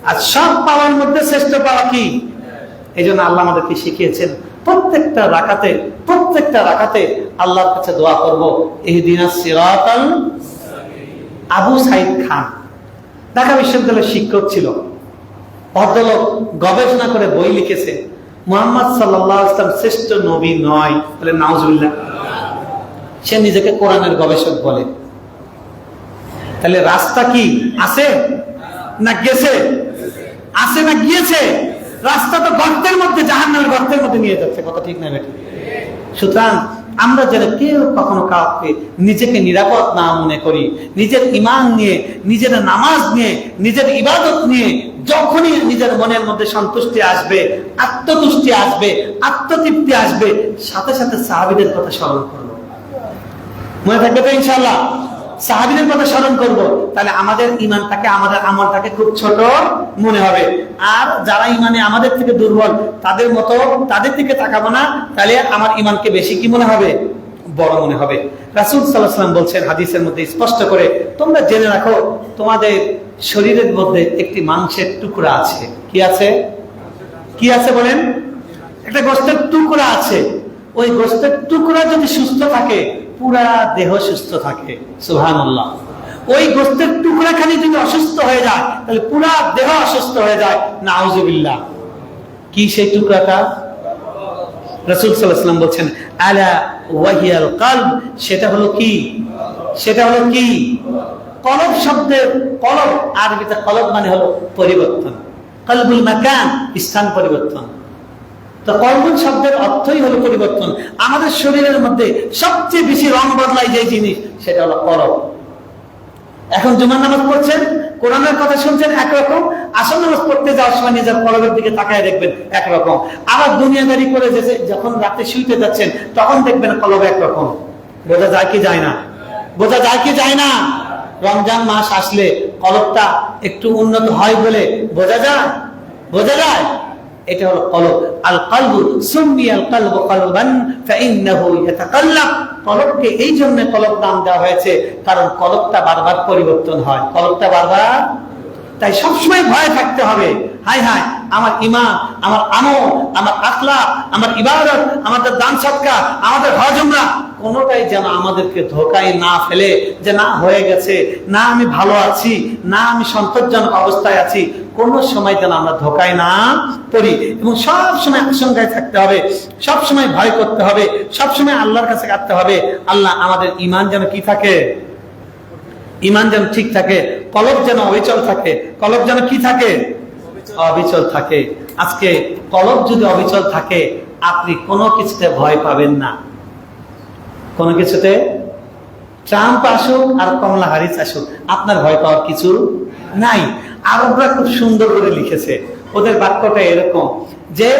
Speaker 1: আর সব পাওয়ার মধ্যে শ্রেষ্ঠ পাওয়া কি? এই জন্য আল্লাহ আমাদেরকে শিখিয়েছেন প্রত্যেকটা রাকাতে আল্লাহর কাছে দোয়া করব, ইহদিনাস সিরাতাল। আবু সাইদ খান ঢাকা বিশ্ববিদ্যালয়ের শিক্ষক ছিল, ভদ্রলোক, গবেষণা করে বই লিখেছে মুহাম্মদ সাল্লাল্লাহু আলাইহি ওয়াসাল্লাম শ্রেষ্ঠ নবী নয়, বলে নাউজুবিল্লাহ। সে নিজেকে কোরআনের গবেষক বলে। তাহলে রাস্তা কি আছে না গেছে? আছে না গিয়েছে? রাস্তা তো গর্তের মধ্যে, জাহান্নামের গর্তের মধ্যে নিয়ে যাচ্ছে, কথা ঠিক না বেঠিক? সুতরাং আমরা যেন কেউ কখনো কাউকে নিজেকে নিরাপদ না মনে করি, নিজের ঈমান নিয়ে, নিজের নামাজ নিয়ে, নিজের ইবাদত নিয়ে যখনই নিজের মনের মধ্যে সন্তুষ্টি আসবে, আত্মতুষ্টি আসবে, আত্মতৃপ্তি আসবে, সাথে সাথে সাহাবীদের কথা স্মরণ করবো। মনে থাকবে তো ইনশাআল্লাহ? সাহাবীদের কথা স্মরণ করব, তাহলে আমাদের ঈমানটাকে, আমাদের আমলটাকে খুব ছোট মনে হবে। আর যারা ঈমানে আমাদের থেকে দুর্বল, তাদের মতো তাদের দিকে তাকাবো না, তাহলে আমার ঈমানকে বেশি কি মনে হবে? বড় মনে হবে। রাসূল সাল্লাল্লাহু আলাইহি ওয়াসাল্লাম বলছেন হাদিসের মধ্যে স্পষ্ট করে, তোমরা জেনে রাখো তোমাদের শরীরের মধ্যে একটি মাংসের টুকরা আছে। কি আছে? কি আছে বলেন? একটা গোশতের টুকরা আছে। ওই গোশতের টুকরা যদি সুস্থ থাকে, পুরা দেহ সুস্থ থাকে। সুবহানাল্লাহ। ওই গোশতের টুকরা খালি যদি অসুস্থ হয়ে যায়, তাহলে পুরা দেহ অসুস্থ হয়ে যায়। নাউজুবিল্লাহ। কি সেই টুকরাটা? রাসূল সাল্লাল্লাহু আলাইহি ওয়াসাল্লাম বলছেন, আলা ওয়াহিয়াল কলব। সেটা হলো কি? সেটা হলো কি? কলব শব্দের, কলব আরবিতে কলব মানে হলো পরিবর্তন। কলবুল মাকান, স্থান পরিবর্তন। তো কলবুল শব্দের অর্থই হলো পরিবর্তন। আমাদের শরীরের মধ্যে সবচেয়ে বেশি রং বদলায় যে জিনিস, সেটা হলো কলব। এখন জুমার নামাজ পড়ছেন, কোরআনের কথা শুনছেন একরকম, আসর নামাজ পড়তে যাওয়ার সময় নিজের কলবের দিকে তাকায় দেখবেন একরকম। আবার দুনিয়াদারি করে যখন রাতে শুইতে যাচ্ছেন, তখন দেখবেন কলব একরকম। বোঝা যায় কি যায় না? বোঝা যায় কি যায় না? রমজান মাস আসলে কলবটা একটু উন্নত হয় বলে বোঝা যায়? বোঝা যায়? এটা হলো কলব। আল কলবু সুমিয়াল কলবু কলবান ফাইন্নাহু ইয়াতাকাল্লাব। কলবকে এই জন্য কলব নাম দেওয়া হয়েছে, কারণ কলবটা বারবার পরিবর্তন হয়। কলবটা বারবার, তাই সবসময় ভয় থাকতে হবে, হায় হায় আমার ঈমান, আমার আমল, আমার আখলাক, আমার ইবাদত, আমাদের দান সদকা, আমাদের হজ উমরা কোনোটাই যেন আমাদেরকে ধোঁকায় না ফেলে, যে না হয়ে গেছে, না আমি ভালো আছি, না আমি সন্তোষজনক অবস্থায় আছি। কোন সময় যেন আমরা ধোঁকায় না পড়ি, এবং সব সময় আশঙ্কায় থাকতে হবে, সব সময় ভয় করতে হবে, সব সময় আল্লাহর কাছে কাঁদতে হবে, আল্লাহ আমাদের ঈমান যেন কি থাকে? ঈমান যেন ঠিক থাকে, কলব যেন অবিচল থাকে। কলব যেন কি থাকে? অবিচল থাকে। আজকে কলব যদি অবিচল থাকে, আপনি কোনো কিছুতে ভয় পাবেন না। কোনো কিছুতে ট্রাম্প আসুক আর কমলা হ্যারিস আসুক, আপনার ভয় পাওয়ার কিছু নাই। আরবরা খুব সুন্দর করে লিখেছে, ওদের বাক্যটা এরকম যে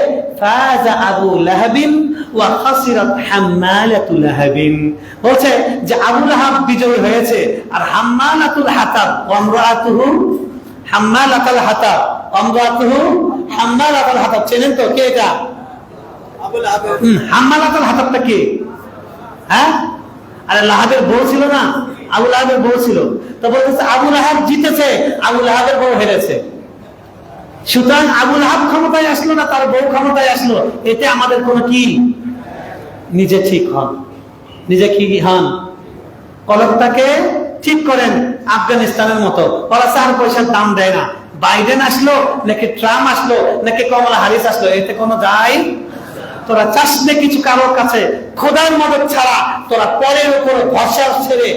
Speaker 1: ফাজা আবু লাহাবিন ওয়া খাসিরাত হাম্মালাতুল লাহাবিন। বলছে যে আবু লাহাব বিজয়ী হয়েছে, আর হাম্মালাতুল হাতাব ওয়ামরাতুহু হাম্মালাতুল হাতাব ওয়ামরাতুহু হাম্মালাতুল হাতাব। চেনেন তো কে এটা? আবু লাহাব। হাম্মালাতুল হাতাবটা কে? হ্যাঁ, আরে লাহাবের বউ ছিল না? আবু লাহাবের বউ ছিল। তো বলতেছে আবু লাহাব জিতেছে, আবু লাহাবের বউ হেরেছে। সুতরাং আবু লাহাব ক্ষমতায় আসলো না, তার বউ ক্ষমতায় আসলো, এতে আমাদের কোনো কি? নিজে ঠিক হন, নিজে কি হন? কলবটাকে ঠিক করেন। আফগানিস্তানের মতো ওরা 4 পয়সার দাম দেয় না। বাইডেন আসলো নাকি ট্রাম্প আসলো নাকি কমলা হ্যারিস আসলো, এতে কোনো যায়? তোরা চাস না কিছু কারোর কাছে খোদার মদদ ছাড়া, তোরা পরের উপর ভরসা ছেড়ে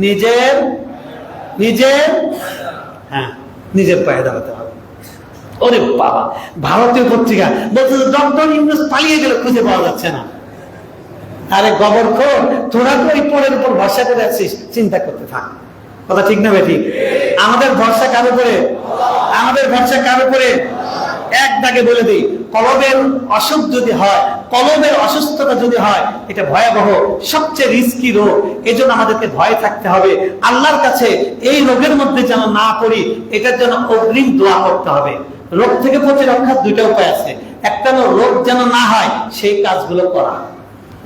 Speaker 1: নিজের নিজের পায়ে দাঁড়াতে হবে। ওরে বাবা, ভারতীয় পত্রিকা বলছে ডক্টর ইউনূস পালিয়ে গেল, খুঁজে পাওয়া যাচ্ছে না। আরে গবরখোর, তোরা তো ওই পরের উপর ভরসা করে আছিস, চিন্তা করতে থাক। কথা ঠিক না বেঠিক? আমাদের ভরসা কার উপরে? আমাদের ভরসা কার উপরে? এক দাগে বলে দিই, কলবের অসুখ যদি হয়, কলবের অসুস্থতা যদি হয়, এটা ভয়াবহ, সবচেয়ে রিস্কি রোগ। এজন্য আমাদেরকে ভয় থাকতে হবে আল্লাহর কাছে, এই রোগের মধ্যে যেন না পড়ি, এটার জন্য অগ্রিম দোয়া করতে হবে। রোগ থেকে প্রতিরক্ষার 2টা উপায় আছে। একটা হলো রোগ যেন না হয় সেই কাজগুলো করা,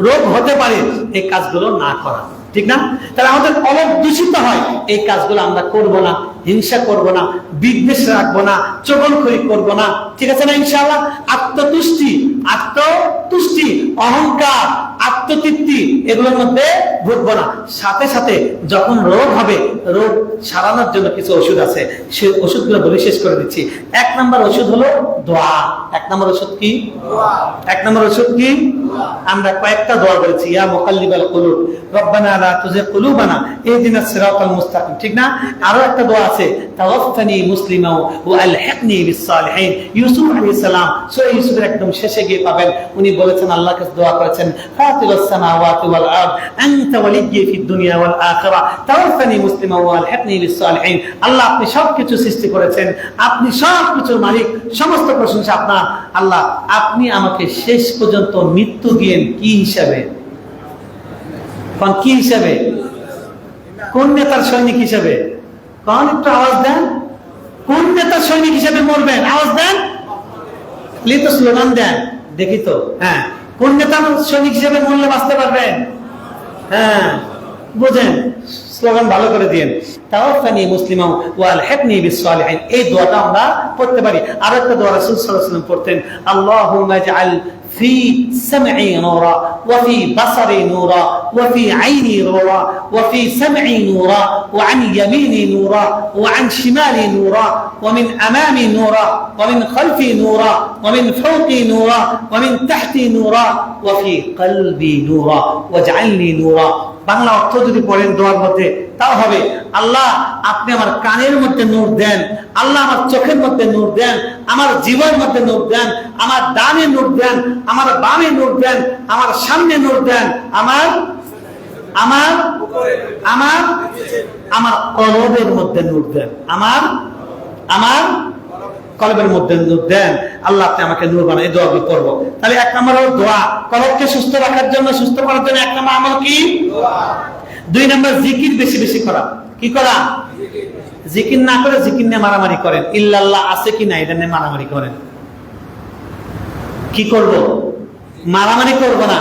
Speaker 1: রোগ হতে পারে এই কাজগুলো না করা। ঠিক না? তাহলে আমাদের কলব দূষিত হয়, এই কাজগুলো আমরা করব না, হিংসা করব না, বিদ্বেষ রাখবো না, চগলখড়ি করব না, ঠিক আছে না ইনশাআল্লাহ? আত্মতুষ্টি, অহংকার, আত্মতৃপ্তি এগুলোর মধ্যে ভুগবো না। সাথে সাথে যখন রোগ হবে, রোগ সারানোর জন্য কিছু ওষুধ আছে, সেই ওষুধগুলো বলে শেষ করে দিচ্ছি। 1 নম্বর ওষুধ হলো দোয়া। 1 নম্বর ওষুধ কি? 1 নম্বর ওষুধ কি? আমরা কয়েকটা দোয়া বলেছি, ইয়া মুকাল্লিবাল কুলুব রব্বানা লা তুযিগ কুলুবানা ইহদিনাস সিরাতাল মুস্তাকিম, ঠিক না? আরো একটা দোয়া আছে, তাওয়াফফানি মুসলিমান ওয়া আলহিকনি বিস সালিহিন। ইউসুফ আলাইহিস সালাম সূরা ইউসুফের একদম শেষে গিয়ে পাবেন, উনি বলেছেন, আল্লাহর কাছে দোয়া করেছেন, ফাতিরাস সামাওয়াতি ওয়াল আরদ আনতা ওয়ালিয়্যি ফিদ দুনিয়া ওয়াল আখিরাহ তাওয়াফফানি মুসলিমান ওয়া আলহিকনি বিস সালিহিন। আল্লাহ, আপনি সবকিছু সৃষ্টি করেছেন, আপনি সবকিছুর মালিক, সমস্ত প্রশংসা আপনার। আল্লাহ, আপনি আমাকে শেষ পর্যন্ত মৃত্যু দিয়েন কি হিসাবে? কি হিসাবে? কোন নেতার সৈনিক হিসাবে? কোন একটু আওয়াজ দেন, কোন নেতার সৈনিক হিসাবে মরবেন? আওয়াজ দেন, তো স্লোগান দেন দেখি তো। হ্যাঁ, কোন নেতার সৈনিক হিসাবে মরলে বাঁচতে পারবেন? হ্যাঁ, বোঝেন, স্লোগান ভালো করে দিয়েন, তাওয়াফফানি মুসলিমান ওয়া আলহিকনি বিস সালিহিন। এই দোয়াটা আমরা পড়তে পারি। আর একটা দোয়া রাসূল সাল্লাল্লাহু আলাইহি ওয়াসাল্লাম পড়তেন, আল্লাহুম্মা ইজআল في سمعي نورا وفي بصري نورا وفي عيني نورا وفي سمعي نورا وعن يميني نورا وعن شمالي نورا ومن أمامي نورا ومن خلفي نورا ومن فوقي نورا ومن تحتي نورا وفي قلبي نورا واجعلني نورا। বাংলা অর্থ যদি পড়েন দোয়ার মধ্যে, তাও হবে, আল্লাহ আপনি আমার কানের মধ্যে নূর দেন, আল্লাহ আমার চোখের মধ্যে নূর দেন, আমার জীবনের মধ্যে নূর দেন, আমার ডানে নূর দেন, আমার বামে নূর দেন, আমার সামনে নূর দেন, আমার আমার আমার আমার কলবের মধ্যে নূর দেন, আমার আমার কলবের মধ্যে নূর দেন। আল্লাহ আপনি আমাকে নূর বানান। এই দোয়া আমি করবো। তাহলে 1 নম্বর হলো দোয়া, কলবকে সুস্থ রাখার জন্য, সুস্থ করার জন্য 1 নম্বর আমল কি? দোয়া। 2 নম্বর জিকির বেশি বেশি করা। কি করা? জিকির না করে জিকির নিয়ে মারামারি করেন, ইল্লাল্লাহ আছে কি না এটা নিয়ে মারামারি করেন। কি করব? মারামারি করব না,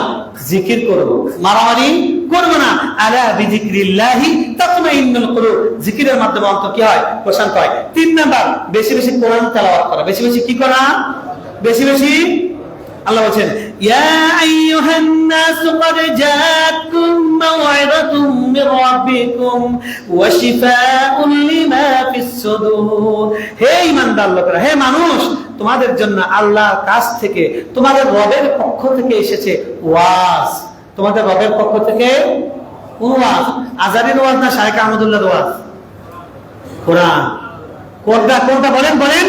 Speaker 1: জিকির করব, মারামারি করব না। আলা বিযিকরিল্লাহি তাতমাইন্নুল কুলুব, জিকিরের মাধ্যমে অন্তর কি হয়? প্রশান্ত হয়। 3 নাম্বার বেশি বেশি কোরআন তেলাওয়াত করা। বেশি বেশি কি করা? বেশি বেশি। আল্লাহ বলেন, ইয়া আইয়ুহান নাসু ক্বাদ জাআতকুম মাওইযাতুম মির রাব্বিকুম ওয়া শিফাউন লিমা ফিস সুদূর। হে ঈমানদার লোকেরা, হে মানুষ, তোমাদের জন্য আল্লাহর কাছ থেকে, তোমাদের রবের পক্ষ থেকে এসেছে ওয়াজ। তোমাদের রবের পক্ষ থেকে ওয়াজ। আজানের ওয়াজ না শায়েখ আহমদুল্লাহর ওয়াজ? কোরআন। কোনটা কোনটা বলেন বলেন?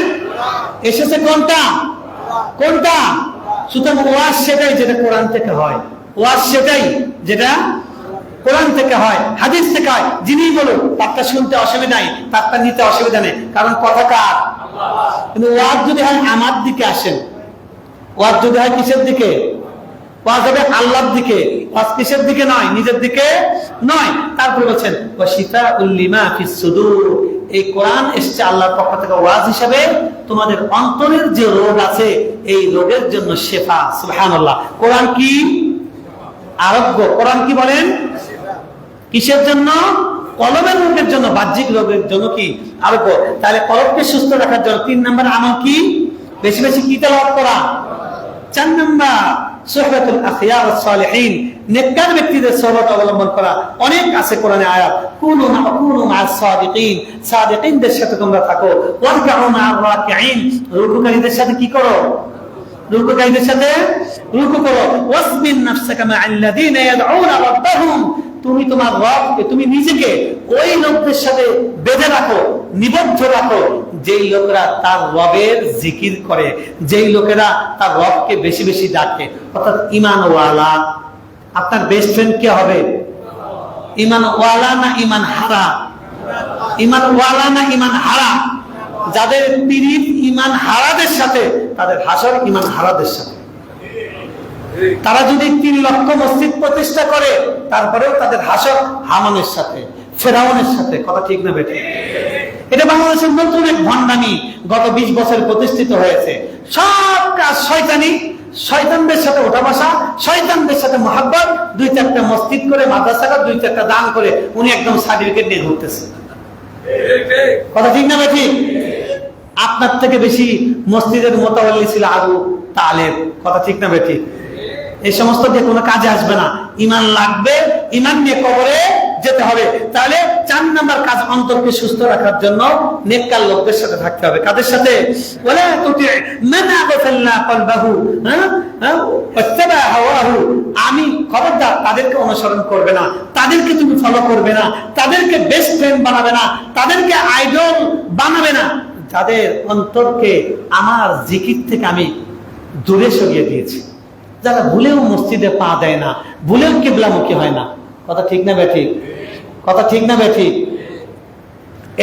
Speaker 1: এসেছে কোনটা? কোনটা? সুতরাং ওয়াজ সেটাই যেটা কোরআন থেকে হয়, ওয়াজ সেটাই যেটা কোরআন থেকে হয়, হাদিস থেকে হয়। যিনি বলুন, তারটা শুনতে অসুবিধা নেই, তারটা নিতে অসুবিধা নেই, কারণ কথা কার? কিন্তু ওয়াজ যদি হয় আমার দিকে আসেন, ওয়াজ যদি হয় কিসের দিকে? ওয়াজ হবে আল্লাহর দিকে। ওয়াজ কিসের দিকে নয়? নিজের দিকে নয়। তারপরে বলছেন ওয়া শিফাউল লিমা ফিস সুদূর, এই কোরআন এসেছে আল্লাহর পক্ষ থেকে ওয়াজ হিসাবে, তোমাদের অন্তরের যে রোগ আছে এই রোগের জন্য শিফা। সুবহানাল্লাহ। কোরআন কি? আরোগ্য। কোরআন কি বলেন? কিসের জন্য? কলবের রোগের জন্য, বাহ্যিক রোগের জন্য কি? আরোগ্য। তাহলে কলবকে সুস্থ রাখার জন্য 3 নম্বর আমল কি? বেশি বেশি কি তেলাওয়াত করা। 4 নম্বর সুহবাতুল আখিয়ার ওয়াস সালিহিন, নেককার ব্যক্তিদের সোহবত অবলম্বন করা। অনেক আছে কোরআনে আয়াত, কুনু মা'আস সাদিকিন, সাদিকিনদের সাথে তোমরা থাকো। ওয়ারকাউ মা'আর রাকিঈন, রুকুকারীদের সাথে কি করো? রুকুকারীদের সাথে রুকু করো। ওয়াসবিন নাফসাকা মা'আল্লাযীনা ইয়াদউনা রাব্বাহুম, তুমি তোমার রবকে, তুমি নিজেকে ওই লোকদের সাথে বেঁধে রাখো, নিবদ্ধ রাখো, যেই লোকেরা তার রবের জিকির করে, যেই লোকেরা তার রবকে বেশি বেশি ডাকে। অর্থাৎ ঈমানওয়ালা। আপনার বেস্ট ফ্রেন্ড কে হবে? ঈমানওয়ালা না ঈমান হারা? ঈমানওয়ালা না ঈমান হারা? যাদের পীড়িত ঈমান হারাদের সাথে, তাদের হাসর ঈমান হারাদের সাথে। তারা যদি 3 লক্ষ মসজিদ প্রতিষ্ঠা করে, তারপরেও তাদের হাসর হামানের সাথে, ফেরাউনের সাথে। কথা ঠিক না বেঠিক? এটা বাংলাদেশের নতুন এক ভণ্ডামি, গত 20 বছর প্রতিষ্ঠিত হয়েছে। সব কাজ শয়তানি, শয়তানদের সাথে ওঠা বসা, শয়তানদের সাথে মহাব্বত, 2-4টা মসজিদ করে, মাদ্রাসাটা 2-4টা দান করে উনি একদম সার্টিফিকেট নিয়ে ঘুরতেছে। কথা ঠিক না ঠিক? আপনার থেকে বেশি মসজিদের মোতাওয়াল্লি ছিল আবু তালেব। কথা ঠিক না ঠিক? এই সমস্ত দিয়ে কোনো কাজে আসবে না। ঈমান লাগবে, ঈমান নিয়ে কবরে যেতে হবে। তাহলে 4 নাম্বার কাজ, অন্তরকে সুস্থ রাখার জন্য নেককার লোকদের সাথে থাকতে হবে। কাদের সাথে? ওয়ালা তুতি মান আগাফালনা কলবাহু ওয়াত্তাবা হাওয়াহু। আমি খবরদার, তাদেরকে অনুসরণ করবে না, তাদেরকে তুমি ফলো করবে না, তাদেরকে বেস্ট ফ্রেন্ড বানাবে না, তাদেরকে আইডল বানাবে না, যাদের অন্তরকে আমার জিকির থেকে আমি দূরে সরিয়ে দিয়েছি, যারা ভুলেও মসজিদে পা দেয় না, ভুলেও কিবলামুখী হয় না। কথা ঠিক না বেঠিক? কথা ঠিক না বেঠিক?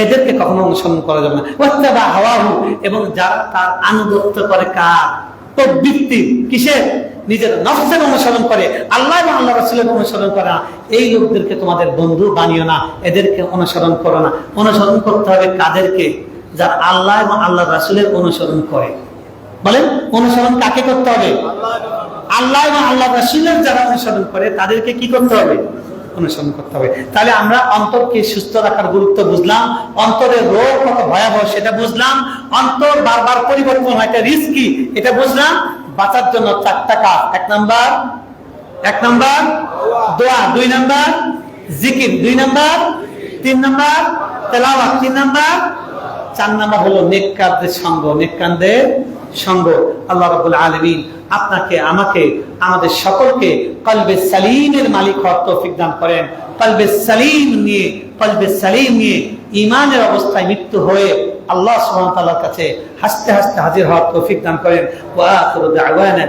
Speaker 1: এদেরকে কখনো অনুসরণ করা যাবে না। ওয়াত্তাবা হাওয়াহু, এবং যারা তার আনুগত্য করে, কার? প্রবৃত্তি, কিসের? নিজের নফসের অনুসরণ করে, আল্লাহ এবং আল্লাহ রাসূলের অনুসরণ করে না। এই লোকদেরকে তোমাদের বন্ধু বানিও না, এদেরকে অনুসরণ করো না। অনুসরণ করতে হবে কাদেরকে? যারা আল্লাহ এবং আল্লাহ রাসূলের অনুসরণ করে। বলেন, অনুসরণ কাকে করতে হবে? আল্লাহ এবং আল্লাহ রাসূলের যারা অনুসরণ করে তাদেরকে কি করতে হবে? অনুসরণ করতে হবে। তাহলে আমরা অন্তরকে সুস্থ রাখার গুরুত্ব বুঝলাম, অন্তরের রোগ কত ভয়াবহ সেটা বুঝলাম, অন্তর বারবার পরিবর্তন হয়, এটা রিস্কি এটা বুঝলাম। বাঁচার জন্য 4টা কাজ। 1 নাম্বার দোয়া, 2 নাম্বার জিকির, 2 নাম্বার, 3 নাম্বার তেলাওয়াত, 3 নাম্বার, 4 নাম্বার হলো নেককারদের সঙ্গ, নেককারদের সঙ্গ। আল্লাহ রাব্বুল আলামিন আপনাকে, আমাকে, আমাদের সকলকে কলবে সালিমের মালিক হওয়ার তৌফিক দান করেন। কলবে সালিম নিয়ে ঈমানের অবস্থায় মৃত্যু হয়ে আল্লাহ সুবহানাহু ওয়া তাআলার কাছে হাসতে হাসতে হাজির হওয়ার তৌফিক দান করেন। ওয়া আখিরু দাওয়ানা